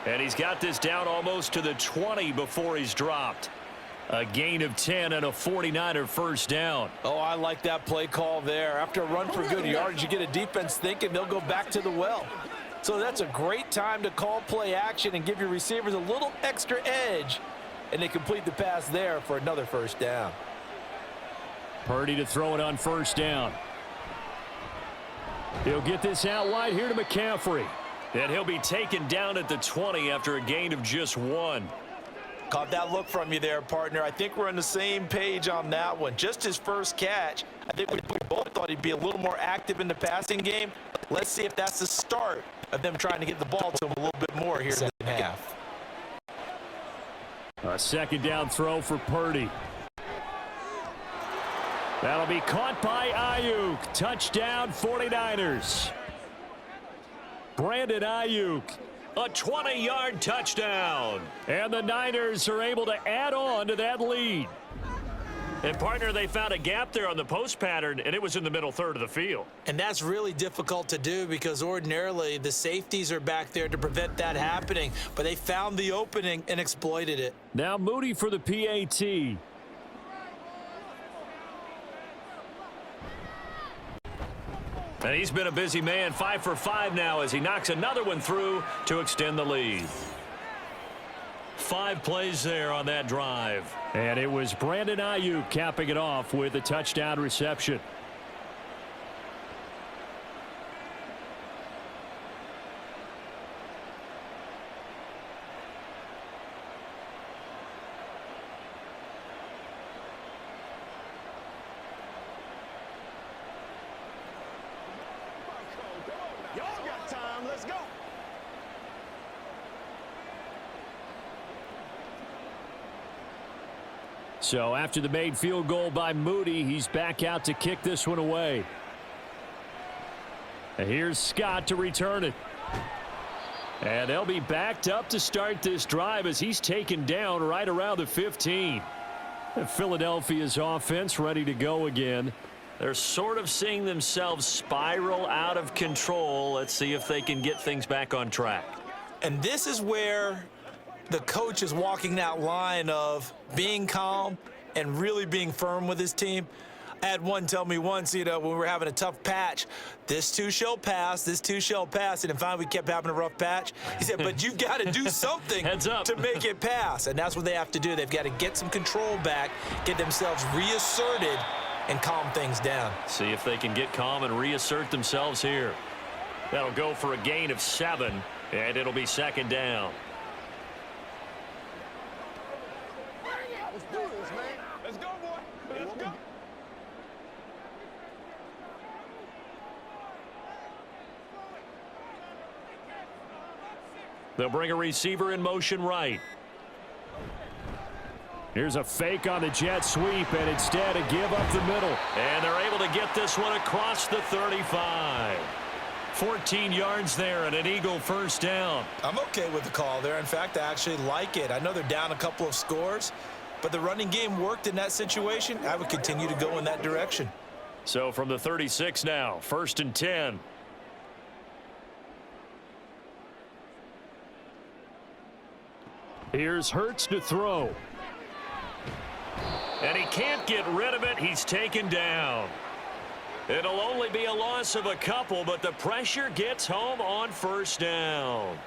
And he's got this down almost to the 20 before he's dropped. A gain of 10 and a 49er first down. Oh, I like that play call there. After a run for good yardage, you get a defense thinking they'll go back to the well. So that's a great time to call play action and give your receivers a little extra edge. And they complete the pass there for another first down. Purdy to throw it on 1st down. He'll get this out wide here to McCaffrey. And he'll be taken down at the 20 after a gain of just 1. Caught that look from you there, partner. I think we're on the same page on that one. Just his first catch. I think we both thought he'd be a little more active in the passing game. Let's see if that's the start of them trying to get the ball to him a little bit more here in the second half. A second down throw for Purdy. That'll be caught by Ayuk. Touchdown 49ers. Brandon Ayuk. A 20-yard touchdown. And the Niners are able to add on to that lead. And, partner, they found a gap there on the post pattern, and it was in the middle third of the field. And that's really difficult to do because ordinarily the safeties are back there to prevent that happening. But they found the opening and exploited it. Now Moody for the PAT. And he's been a busy man, 5 for 5 now as he knocks another one through to extend the lead. 5 plays there on that drive. And it was Brandon Ayuk capping it off with a touchdown reception. So after the made field goal by Moody, he's back out to kick this one away. And here's Scott to return it. And they'll be backed up to start this drive as he's taken down right around the 15. And Philadelphia's offense ready to go again. They're sort of seeing themselves spiral out of control. Let's see if they can get things back on track. And this is where the coach is walking that line of being calm and really being firm with his team. I had one tell me once, when we were having a tough patch, this too shall pass, this too shall pass. And then finally we kept having a rough patch. He said, but you've got to do something Heads up. to make it pass. And that's what they have to do. They've got to get some control back, get themselves reasserted, and calm things down. See if they can get calm and reassert themselves here. That'll go for a gain of 7, and it'll be second down. Let's do this, man. Let's go, boy. Let's go. They'll bring a receiver in motion right. Here's a fake on the jet sweep, and instead a give up the middle. And they're able to get this one across the 35. 14 yards there and an Eagle first down. I'm okay with the call there. In fact, I actually like it. I know they're down a couple of scores, but the running game worked in that situation. I would continue to go in that direction. So from the 36 now, 1st and 10. Here's Hurts to throw. And he can't get rid of it. He's taken down. It'll only be a loss of a couple, but the pressure gets home on first down.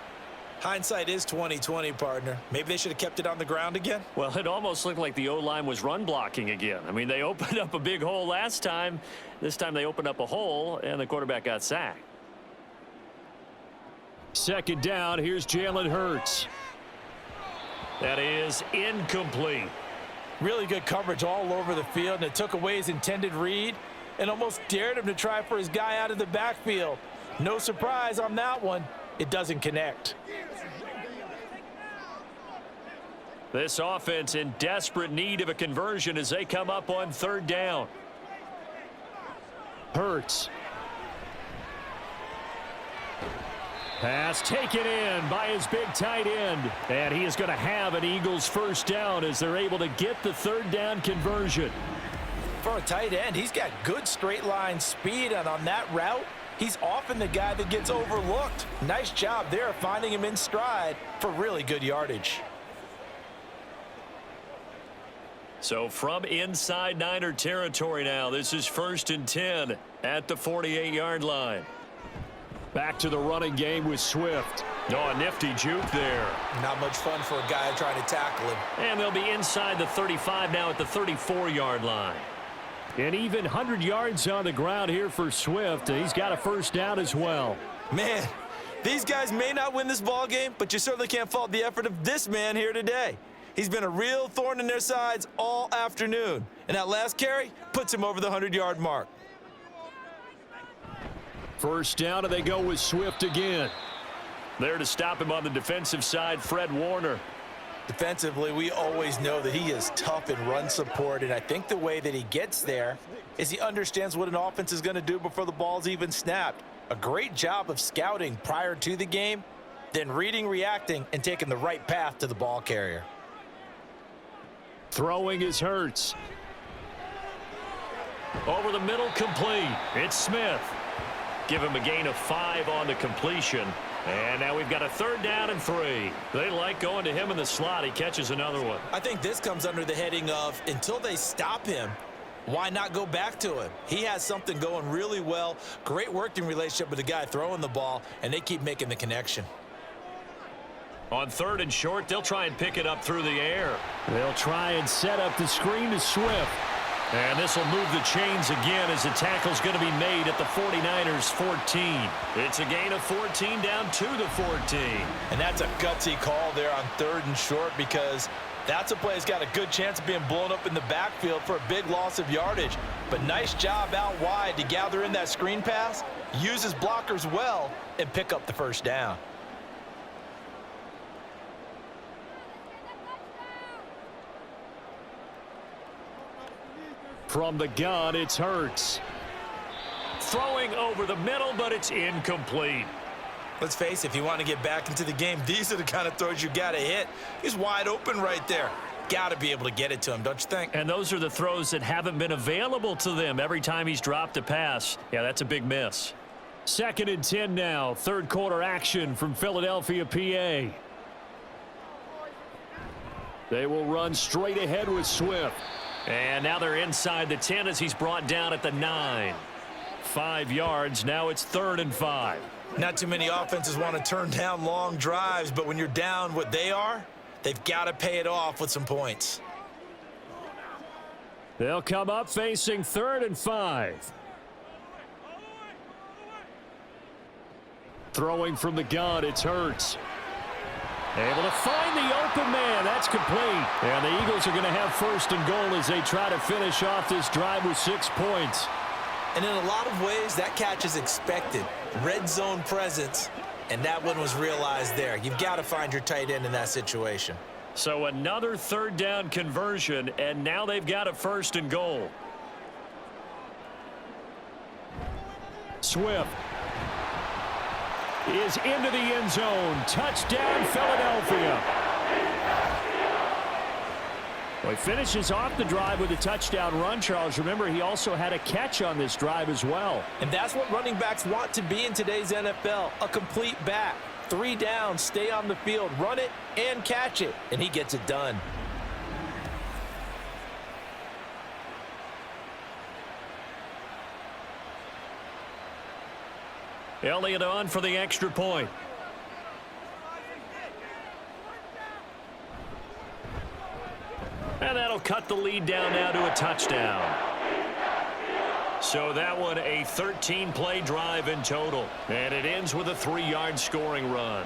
Hindsight is 20/20, partner. Maybe they should have kept it on the ground again. Well, it almost looked like the O-line was run blocking again. I mean, they opened up a big hole last time. This time they opened up a hole, and the quarterback got sacked. Second down, here's Jalen Hurts. That is incomplete. Really good coverage all over the field, and it took away his intended read and almost dared him to try for his guy out of the backfield. No surprise on that one. It doesn't connect. This offense in desperate need of a conversion as they come up on 3rd down. Hurts. Pass taken in by his big tight end. And he is going to have an Eagles first down as they're able to get the 3rd down conversion. For a tight end, he's got good straight line speed, and on that route, he's often the guy that gets overlooked. Nice job there finding him in stride for really good yardage. So from inside Niner territory now, this is 1st and 10 at the 48-yard line. Back to the running game with Swift. Oh, a nifty juke there. Not much fun for a guy trying to tackle him. And they'll be inside the 35 now at the 34-yard line. An even 100 yards on the ground here for Swift. He's got a first down as well. Man, these guys may not win this ball game, but you certainly can't fault the effort of this man here today. He's been a real thorn in their sides all afternoon. And that last carry puts him over the 100-yard mark. First down, and they go with Swift again. There to stop him on the defensive side, Fred Warner. Defensively, we always know that he is tough in run support, and I think the way that he gets there is he understands what an offense is going to do before the ball's even snapped. A great job of scouting prior to the game, then reading, reacting, and taking the right path to the ball carrier. Throwing is Hurts. Over the middle, complete. It's Smith. Give him a gain of 5 on the completion. And now we've got a 3rd down and 3. They like going to him in the slot. He catches another one. I think this comes under the heading of until they stop him, why not go back to him? He has something going really well. Great working relationship with the guy throwing the ball, and they keep making the connection. On 3rd and short, they'll try and pick it up through the air. They'll try and set up the screen to Swift. And this will move the chains again as the tackle's going to be made at the 49ers 14. It's a gain of 14 down to the 14. And that's a gutsy call there on 3rd and short because that's a play that's got a good chance of being blown up in the backfield for a big loss of yardage. But nice job out wide to gather in that screen pass, use his blockers well, and pick up the first down. From the gun, it's Hurts. Throwing over the middle, but it's incomplete. Let's face it, if you want to get back into the game, these are the kind of throws you got to hit. He's wide open right there. Got to be able to get it to him, don't you think? And those are the throws that haven't been available to them every time he's dropped a pass. Yeah, that's a big miss. 2nd and 10 now. Third quarter action from Philadelphia, PA. They will run straight ahead with Swift. And now they're inside the 10 as he's brought down at the 9. 5 yards. Now it's 3rd and 5. Not too many offenses want to turn down long drives, but when you're down what they are, they've got to pay it off with some points. They'll come up facing 3rd and 5. Throwing from the gun, it's Hurts. Able to find the open man. That's complete. And the Eagles are going to have 1st and goal as they try to finish off this drive with 6 points. And in a lot of ways, that catch is expected. Red zone presence, and that one was realized there. You've got to find your tight end in that situation. So another 3rd down conversion, and now they've got a 1st and goal. Swift is into the end zone. Touchdown, Philadelphia. Well, he finishes off the drive with a touchdown run, Charles. Remember, he also had a catch on this drive as well. And that's what running backs want to be in today's NFL, a complete back. 3 downs, stay on the field, run it, and catch it. And he gets it done. Elliott on for the extra point. And that'll cut the lead down now to a touchdown. So that one a 13-play drive in total. And it ends with a 3-yard scoring run.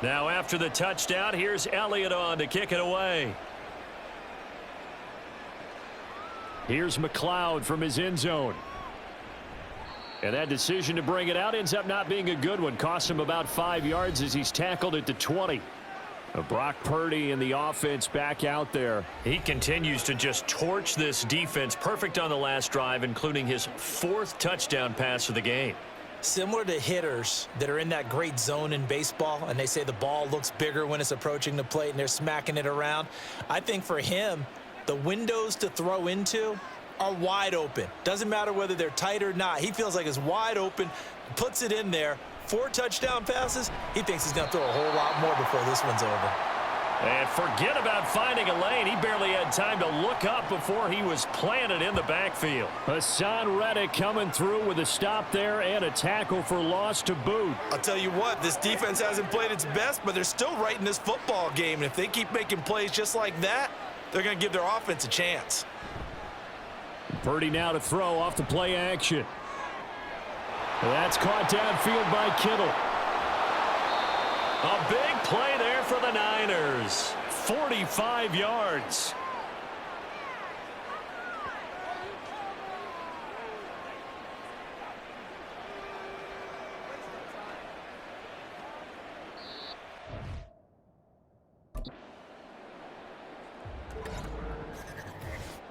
Now after the touchdown, here's Elliott on to kick it away. Here's McLeod from his end zone. And that decision to bring it out ends up not being a good one. Costs him about 5 yards as he's tackled at the 20. Brock Purdy and the offense back out there. He continues to just torch this defense. Perfect on the last drive, including his 4th touchdown pass of the game. Similar to hitters that are in that great zone in baseball, and they say the ball looks bigger when it's approaching the plate and they're smacking it around. I think for him, the windows to throw into are wide open. Doesn't matter whether they're tight or not. He feels like it's wide open, puts it in there. 4 touchdown passes. He thinks he's going to throw a whole lot more before this one's over. And forget about finding a lane. He barely had time to look up before he was planted in the backfield. Hassan Reddick coming through with a stop there and a tackle for loss to boot. I'll tell you what, this defense hasn't played its best, but they're still right in this football game. And if they keep making plays just like that, they're going to give their offense a chance. Purdy now to throw off the play action. That's caught downfield by Kittle. A big play there for the Niners. 45 yards.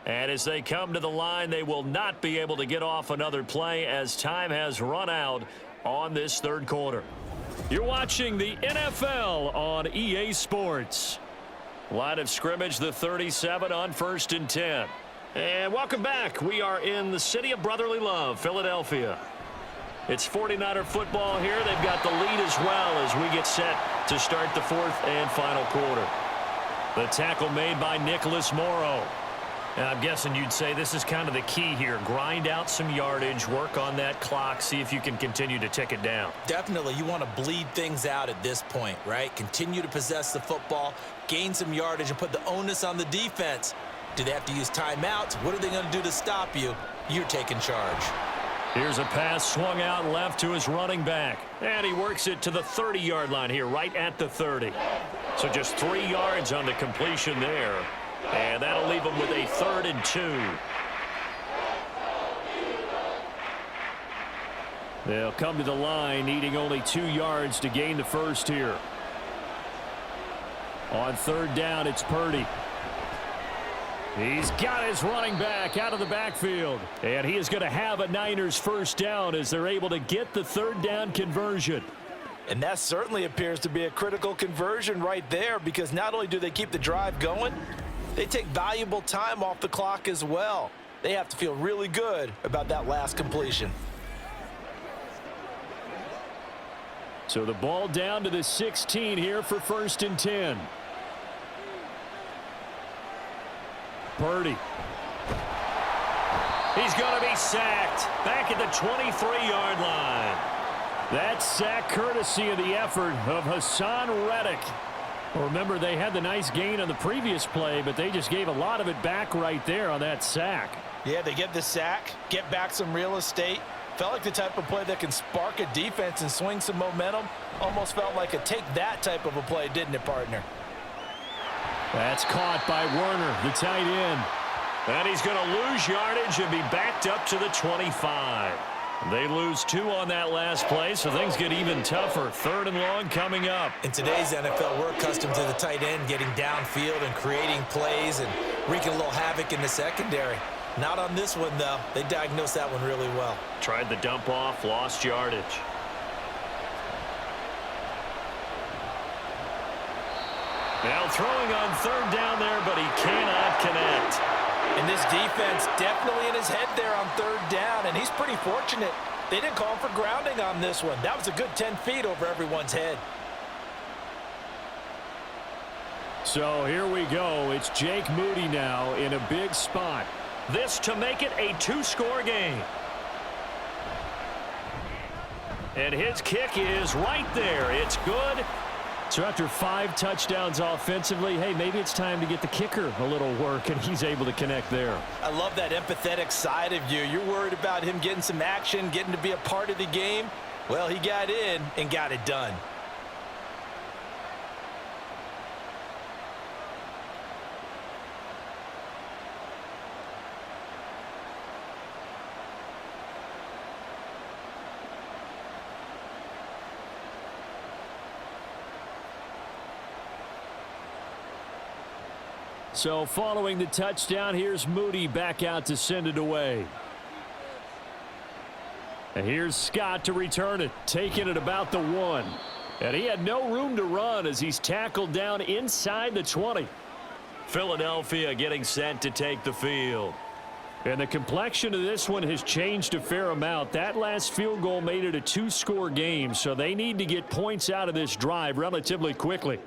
And as they come to the line, they will not be able to get off another play as time has run out on this 3rd quarter. You're watching the NFL on EA Sports. Line of scrimmage, the 37 on 1st and 10. And welcome back. We are in the city of brotherly love, Philadelphia. It's 49er football here. They've got the lead as well as we get set to start the 4th and final quarter. The tackle made by Nicholas Morrow. And I'm guessing you'd say this is kind of the key here. Grind out some yardage, work on that clock, see if you can continue to tick it down. Definitely. You want to bleed things out at this point, right? Continue to possess the football, gain some yardage, and put the onus on the defense. Do they have to use timeouts? What are they going to do to stop you? You're taking charge. Here's a pass swung out left to his running back. And he works it to the 30-yard line here, right at the 30. So just 3 yards on the completion there. And that'll leave him with a 3rd and 2. They'll come to the line, needing only 2 yards to gain the first here. On 3rd down, it's Purdy. He's got his running back out of the backfield. And he is going to have a Niners first down as they're able to get the 3rd down conversion. And that certainly appears to be a critical conversion right there, because not only do they keep the drive going, they take valuable time off the clock as well. They have to feel really good about that last completion. So the ball down to the 16 here for 1st and 10. Purdy. He's going to be sacked back at the 23-yard line. That sack courtesy of the effort of Hassan Reddick. Remember, they had the nice gain on the previous play, but they just gave a lot of it back right there on that sack. Yeah, they get the sack, get back some real estate. Felt like the type of play that can spark a defense and swing some momentum. Almost felt like a take that type of a play, didn't it, partner? That's caught by Werner, the tight end. And he's going to lose yardage and be backed up to the 25. They lose 2 on that last play, so things get even tougher. 3rd and long coming up. In today's NFL, we're accustomed to the tight end getting downfield and creating plays and wreaking a little havoc in the secondary. Not on this one, though. They diagnosed that one really well. Tried the dump off, lost yardage. Now throwing on 3rd down there, but he cannot connect. And this defense definitely in his head there on 3rd down, and he's pretty fortunate. They didn't call him for grounding on this one. That was a good 10 feet over everyone's head. So here we go. It's Jake Moody now in a big spot. This to make it a 2-score game. And his kick is right there. It's good. So after 5 touchdowns offensively, hey, maybe it's time to get the kicker a little work, and he's able to connect there. I love that empathetic side of you. You're worried about him getting some action, getting to be a part of the game. Well, he got in and got it done. So following the touchdown, here's Moody back out to send it away. And here's Scott to return it, taking it about the 1. And he had no room to run as he's tackled down inside the 20. Philadelphia getting set to take the field. And the complexion of this one has changed a fair amount. That last field goal made it a 2-score game, so they need to get points out of this drive relatively quickly.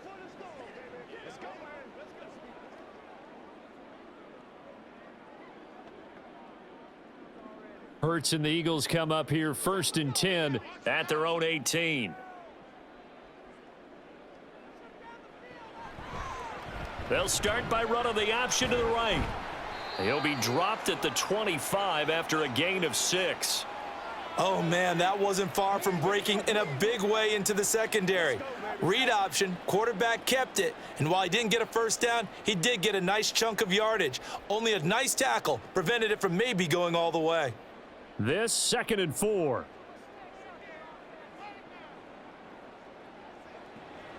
Hurts and the Eagles come up here 1st and 10 at their own 18. They'll start by running the option to the right. He'll be dropped at the 25 after a gain of 6. Oh, man, that wasn't far from breaking in a big way into the secondary. Read option, quarterback kept it, and while he didn't get a first down, he did get a nice chunk of yardage. Only a nice tackle prevented it from maybe going all the way. This 2nd and 4.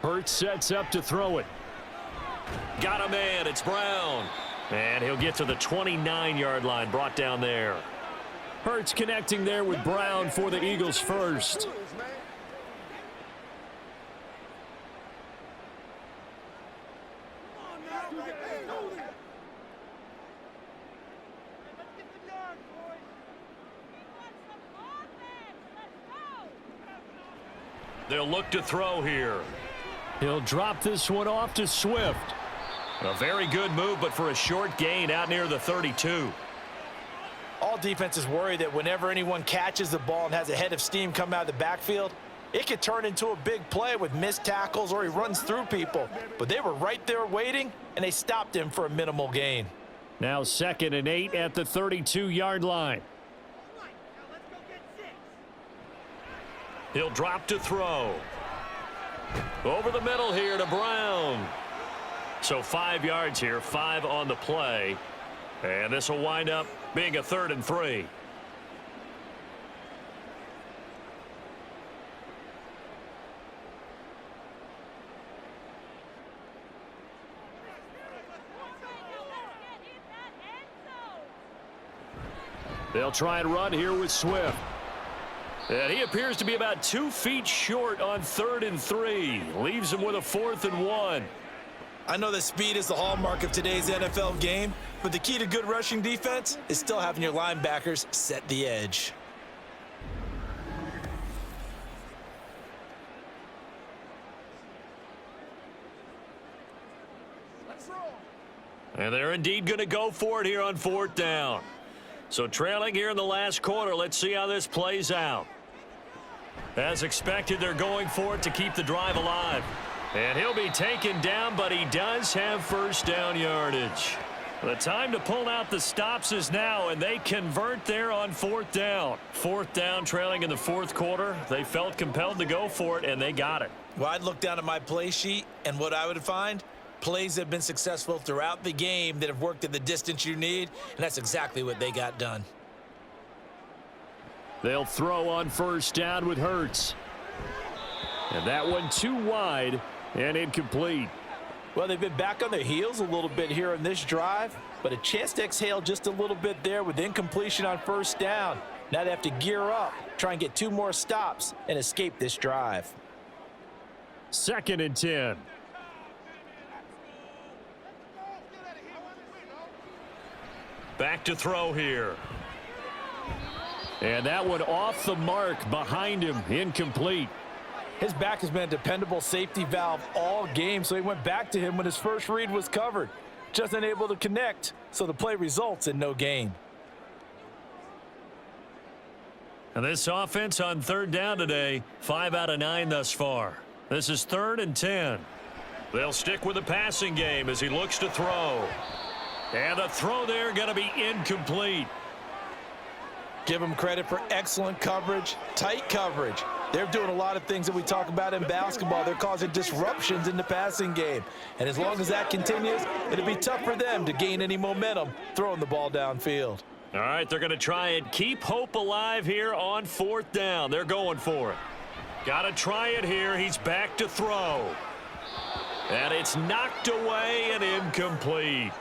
Hurts sets up to throw it. Got a man. It's Brown. And he'll get to the 29-yard line, brought down there. Hurts connecting there with Brown for the Eagles first. They'll look to throw here. He'll drop this one off to Swift. A very good move, but for a short gain out near the 32. All defenses worry that whenever anyone catches the ball and has a head of steam come out of the backfield, it could turn into a big play with missed tackles or he runs through people. But they were right there waiting, and they stopped him for a minimal gain. Now 2nd and 8 at the 32-yard line. He'll drop to throw. Over the middle here to Brown. So 5 yards here, 5 on the play. And this will wind up being a 3rd and 3. They'll try and run here with Swift. And he appears to be about 2 feet short on 3rd and 3. Leaves him with a 4th and 1. I know that speed is the hallmark of today's NFL game, but the key to good rushing defense is still having your linebackers set the edge. And they're indeed going to go for it here on 4th down. So trailing here in the last quarter, let's see how this plays out. As expected, they're going for it to keep the drive alive. And he'll be taken down, but he does have 1st down yardage. The time to pull out the stops is now, and they convert there on 4th down. 4th down, trailing in the 4th quarter. They felt compelled to go for it, and they got it. Well, I'd look down at my play sheet, and what I would find, plays that have been successful throughout the game that have worked at the distance you need, and that's exactly what they got done. They'll throw on 1st down with Hurts. And that one too wide and incomplete. Well, they've been back on their heels a little bit here on this drive, but a chance to exhale just a little bit there with incompletion on 1st down. Now they have to gear up, try and get 2 more stops, and escape this drive. 2nd and 10. Back to throw here. And that one off the mark behind him, incomplete. His back has been a dependable safety valve all game, so he went back to him when his first read was covered. Just unable to connect, so the play results in no gain. And this offense on 3rd down today, 5 out of 9 thus far. This is 3rd and 10. They'll stick with the passing game as he looks to throw. And the throw there going to be incomplete. Give them credit for excellent coverage, tight coverage. They're doing a lot of things that we talk about in basketball. They're causing disruptions in the passing game. And as long as that continues, it'll be tough for them to gain any momentum throwing the ball downfield. All right, they're going to try and keep hope alive here on 4th down. They're going for it. Got to try it here. He's back to throw. And it's knocked away and incomplete.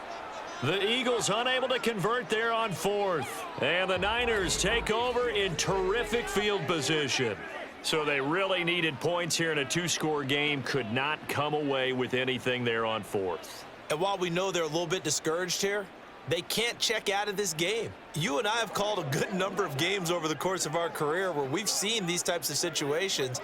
The Eagles unable to convert there on 4th. And the Niners take over in terrific field position. So they really needed points here in a 2-score game. Could not come away with anything there on 4th. And while we know they're a little bit discouraged here, they can't check out of this game. You and I have called a good number of games over the course of our career where we've seen these types of situations.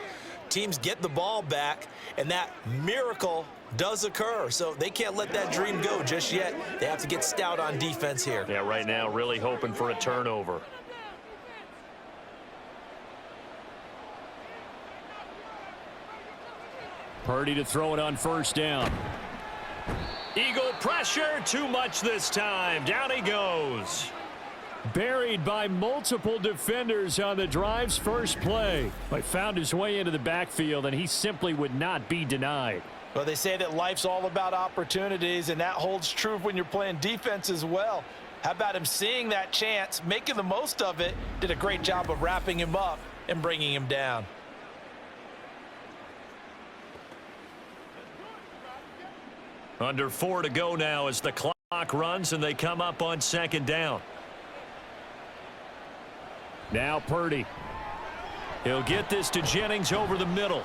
Teams get the ball back, and that miracle does occur. So they can't let that dream go just yet. They have to get stout on defense here. Yeah, right now really hoping for a turnover. Purdy to throw it on 1st down. Eagle pressure, too much this time. Down he goes. Buried by multiple defenders on the drive's first play. But found his way into the backfield, and he simply would not be denied. Well, they say that life's all about opportunities, and that holds true when you're playing defense as well. How about him seeing that chance, making the most of it, did a great job of wrapping him up and bringing him down. Under 4 to go now as the clock runs and they come up on 2nd down. Now Purdy. He'll get this to Jennings over the middle.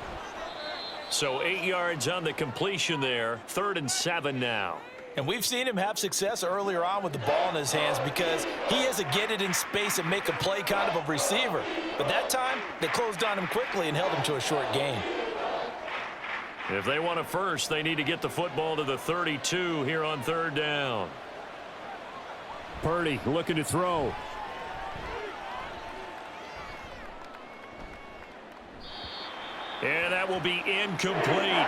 So 8 yards on the completion there. 3rd and 7 now. And we've seen him have success earlier on with the ball in his hands because he has a get it in space and make a play kind of a receiver. But that time, they closed on him quickly and held him to a short gain. If they want a first, they need to get the football to the 32 here on 3rd down. Purdy looking to throw. And that will be incomplete.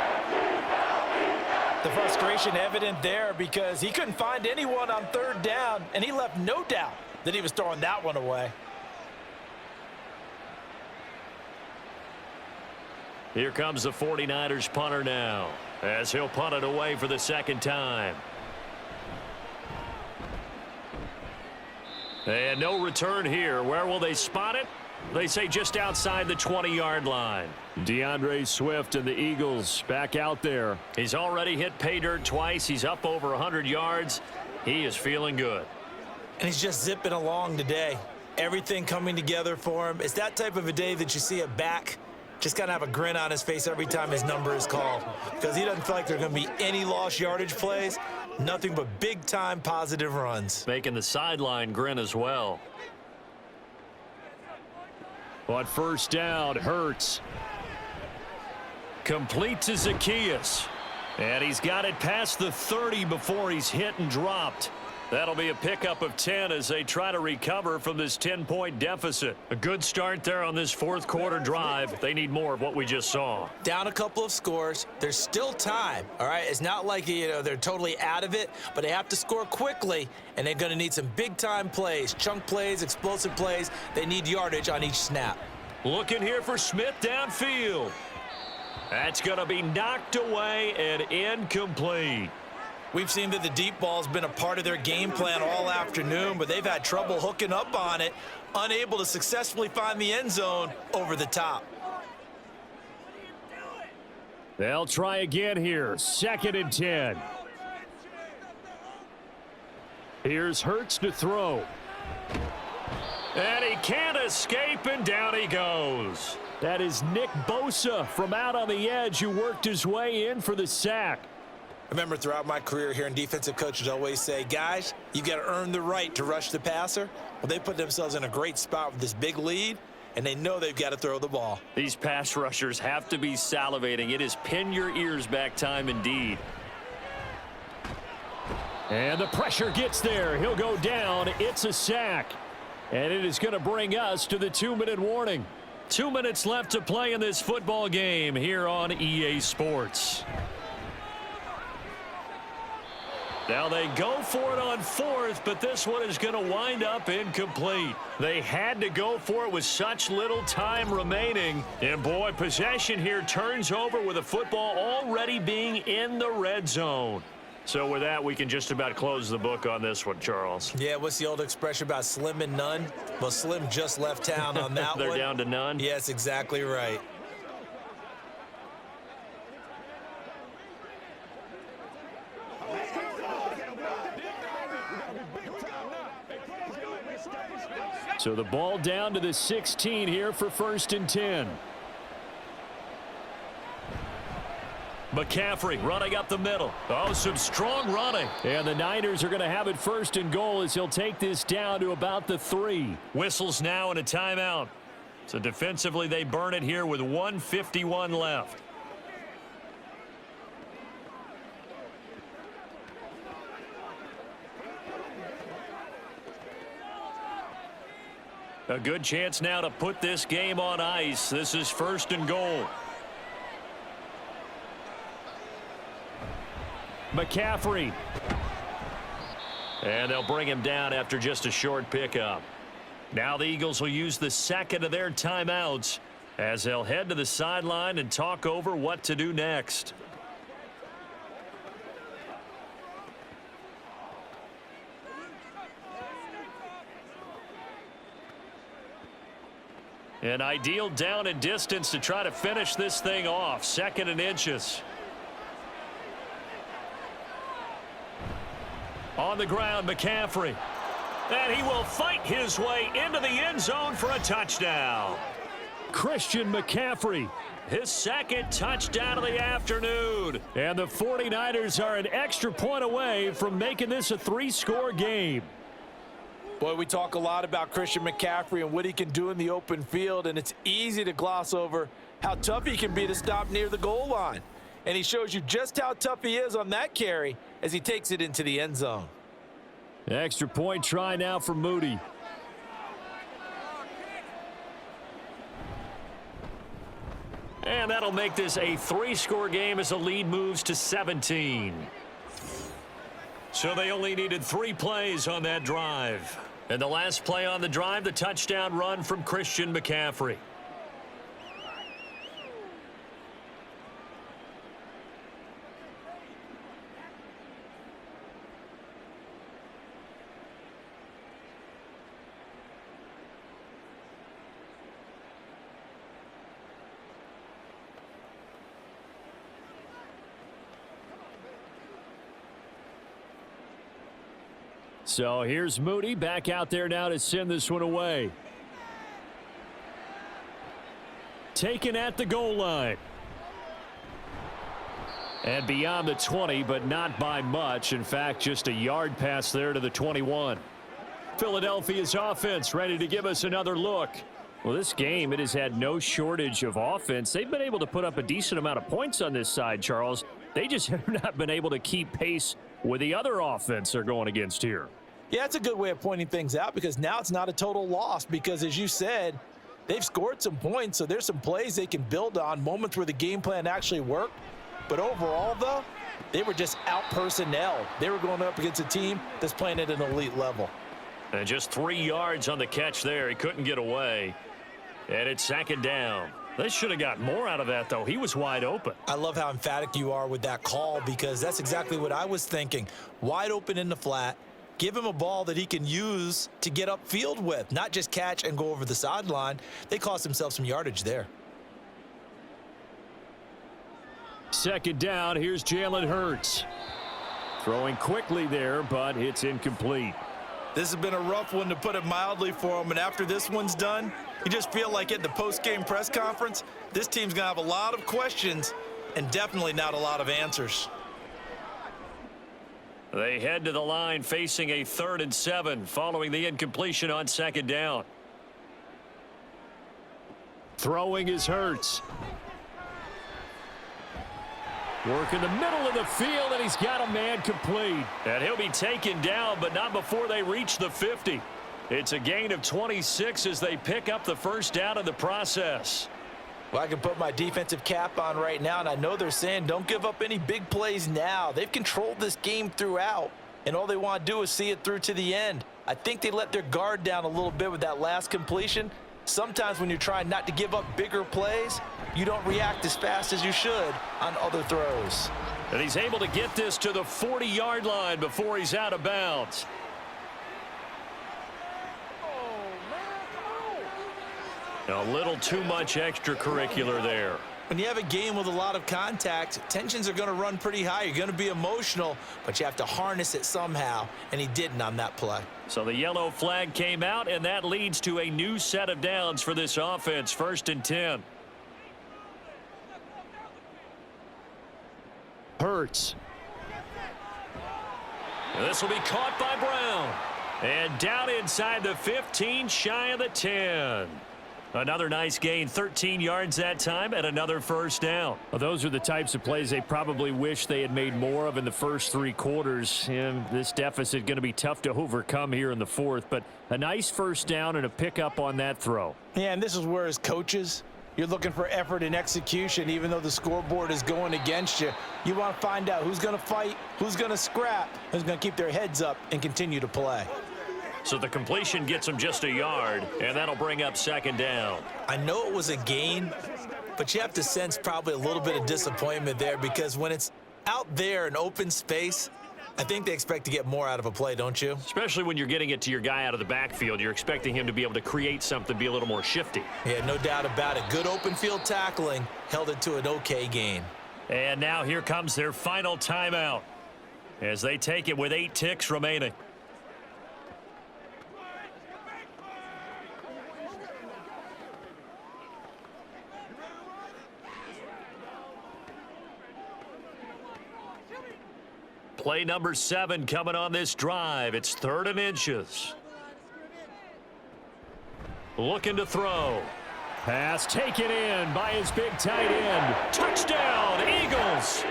The frustration evident there because he couldn't find anyone on 3rd down, and he left no doubt that he was throwing that one away. Here comes the 49ers punter now, as he'll punt it away for the second time. And no return here. Where will they spot it? They say just outside the 20-yard line. DeAndre Swift and the Eagles back out there. He's already hit pay dirt twice. He's up over 100 yards. He is feeling good. And he's just zipping along today. Everything coming together for him. It's that type of a day that you see a back just kind of have a grin on his face every time his number is called, because he doesn't feel like there are going to be any lost yardage plays. Nothing but big-time positive runs. Making the sideline grin as well. On first down, Hurts. Complete to Zacchaeus. And he's got it past the 30 before he's hit and dropped. That'll be a pickup of 10 as they try to recover from this 10-point deficit. A good start there on this fourth quarter drive. They need more of what we just saw. Down a couple of scores. There's still time, all right? It's not like, they're totally out of it, but they have to score quickly, and they're going to need some big-time plays, chunk plays, explosive plays. They need yardage on each snap. Looking here for Smith downfield. That's going to be knocked away and incomplete. We've seen that the deep ball's been a part of their game plan all afternoon, but they've had trouble hooking up on it, unable to successfully find the end zone over the top. They'll try again here. 2nd and 10. Here's Hurts to throw. And he can't escape, and down he goes. That is Nick Bosa from out on the edge who worked his way in for the sack. I remember throughout my career hearing defensive coaches always say, guys, you got to earn the right to rush the passer. Well, they put themselves in a great spot with this big lead, and they know they've got to throw the ball. These pass rushers have to be salivating. It is pin your ears back time indeed. And the pressure gets there. He'll go down. It's a sack. And it is going to bring us to the 2-minute warning. 2 minutes left to play in this football game here on EA Sports. Now they go for it on 4th, but this one is going to wind up incomplete. They had to go for it with such little time remaining. And boy, possession here turns over with the football already being in the red zone. So with that, we can just about close the book on this one, Charles. Yeah, what's the old expression about slim and none? Well, Slim just left town on that They're one. down to none? Yes, exactly right. So the ball down to the 16 here for 1st and 10. McCaffrey running up the middle. Oh, some strong running. And the Niners are going to have it 1st and goal as he'll take this down to about the 3. Whistles now and a timeout. So defensively they burn it here with 1:51 left. A good chance now to put this game on ice. This is 1st and goal. McCaffrey. And they'll bring him down after just a short pickup. Now the Eagles will use the second of their timeouts as they'll head to the sideline and talk over what to do next. An ideal down and distance to try to finish this thing off. 2nd and inches. On the ground, McCaffrey. And he will fight his way into the end zone for a touchdown. Christian McCaffrey. His 2nd touchdown of the afternoon. And the 49ers are an extra point away from making this a 3-score game. Boy, we talk a lot about Christian McCaffrey and what he can do in the open field, and it's easy to gloss over how tough he can be to stop near the goal line. And he shows you just how tough he is on that carry as he takes it into the end zone. Extra point try now for Moody. And that'll make this a 3-score game as the lead moves to 17. So they only needed 3 plays on that drive. And the last play on the drive, the touchdown run from Christian McCaffrey. So here's Moody back out there now to send this one away. Taken at the goal line. And beyond the 20, but not by much. In fact, just a yard pass there to the 21. Philadelphia's offense ready to give us another look. Well, this game, it has had no shortage of offense. They've been able to put up a decent amount of points on this side, Charles. They just have not been able to keep pace with the other offense they're going against here. Yeah, that's a good way of pointing things out because now it's not a total loss because, as you said, they've scored some points, so there's some plays they can build on, moments where the game plan actually worked. But overall, though, they were just out-personnel. They were going up against a team that's playing at an elite level. And just 3 yards on the catch there. He couldn't get away. And it's 2nd down. They should have got more out of that, though. He was wide open. I love how emphatic you are with that call because that's exactly what I was thinking. Wide open in the flat. Give him a ball that he can use to get upfield with, not just catch and go over the sideline. They cost themselves some yardage there. 2nd down. Here's Jalen Hurts. Throwing quickly there, but it's incomplete. This has been a rough one, to put it mildly, for him. And after this one's done, you just feel like at the post-game press conference, this team's going to have a lot of questions and definitely not a lot of answers. They head to the line facing a 3rd and 7 following the incompletion on 2nd down. Throwing is Hurts. Work in the middle of the field, and he's got a man complete. And he'll be taken down, but not before they reach the 50. It's a gain of 26 as they pick up the 1st down in the process. Well, I can put my defensive cap on right now, and I know they're saying don't give up any big plays now. They've controlled this game throughout, and all they want to do is see it through to the end. I think they let their guard down a little bit with that last completion. Sometimes when you're trying not to give up bigger plays, you don't react as fast as you should on other throws. And he's able to get this to the 40-yard line before he's out of bounds. A little too much extracurricular there. When you have a game with a lot of contact, tensions are going to run pretty high. You're going to be emotional, but you have to harness it somehow, and he didn't on that play. So the yellow flag came out, and that leads to a new set of downs for this offense. 1st and 10. Hurts. This will be caught by Brown. And down inside the 15, shy of the 10. Another nice gain, 13 yards that time, and another 1st down. Well, those are the types of plays they probably wish they had made more of in the first 3 quarters. And this deficit going to be tough to overcome here in the 4th. But a nice 1st down and a pickup on that throw. Yeah, and this is where, as coaches, you're looking for effort and execution, even though the scoreboard is going against you. You want to find out who's going to fight, who's going to scrap, who's going to keep their heads up and continue to play. So the completion gets him just a yard, and that'll bring up 2nd down. I know it was a gain, but you have to sense probably a little bit of disappointment there because when it's out there in open space, I think they expect to get more out of a play, don't you? Especially when you're getting it to your guy out of the backfield. You're expecting him to be able to create something, be a little more shifty. Yeah, no doubt about it. Good open field tackling held it to an okay gain. And now here comes their final timeout as they take it with 8 ticks remaining. Play number 7 coming on this drive. It's 3rd and inches. Looking to throw. Pass taken in by his big tight end. Touchdown, Eagles.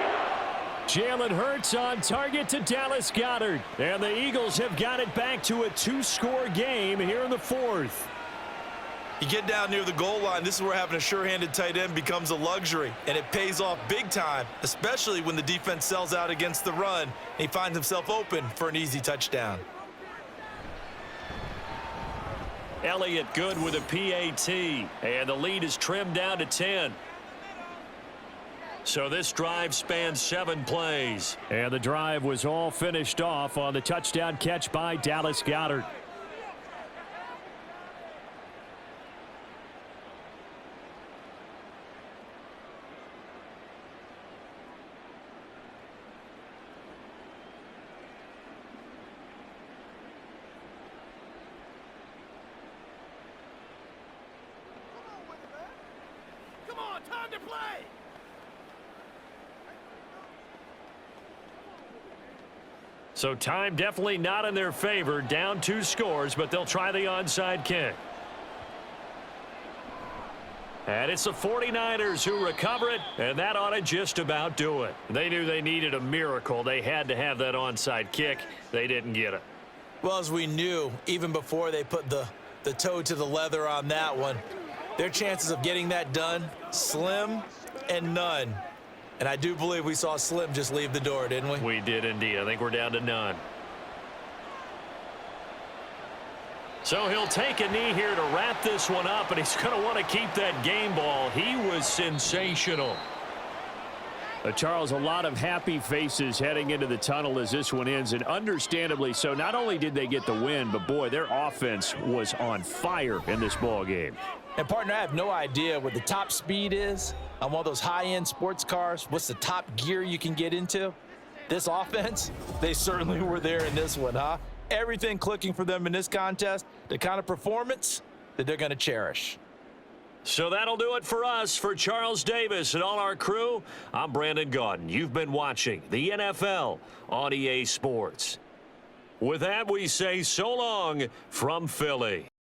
Jalen Hurts on target to Dallas Goedert. And the Eagles have got it back to a 2-score game here in the 4th. You get down near the goal line, this is where having a sure-handed tight end becomes a luxury, and it pays off big time, especially when the defense sells out against the run, and he finds himself open for an easy touchdown. Elliott good with a PAT, and the lead is trimmed down to 10. So this drive spans 7 plays. And the drive was all finished off on the touchdown catch by Dallas Goedert. time to play. So time definitely not in their favor. Down 2 scores, but they'll try the onside kick. And it's the 49ers who recover it, and that ought to just about do it. They knew they needed a miracle. They had to have that onside kick. They didn't get it. Well, as we knew, even before they put the toe to the leather on that one, their chances of getting that done, slim and none. And I do believe we saw Slim just leave the door, didn't we? We did indeed. I think we're down to none. So he'll take a knee here to wrap this one up, and he's going to want to keep that game ball. He was sensational. Charles, a lot of happy faces heading into the tunnel as this one ends, and understandably so. Not only did they get the win, but boy, their offense was on fire in this ball game. And partner, I have no idea what the top speed is on one of those high-end sports cars. What's the top gear you can get into? This offense, they certainly were there in this one, huh? Everything clicking for them in this contest, the kind of performance that they're going to cherish. So that'll do it for us. For Charles Davis and all our crew, I'm Brandon Gaudin. You've been watching the NFL on EA Sports. With that, we say so long from Philly.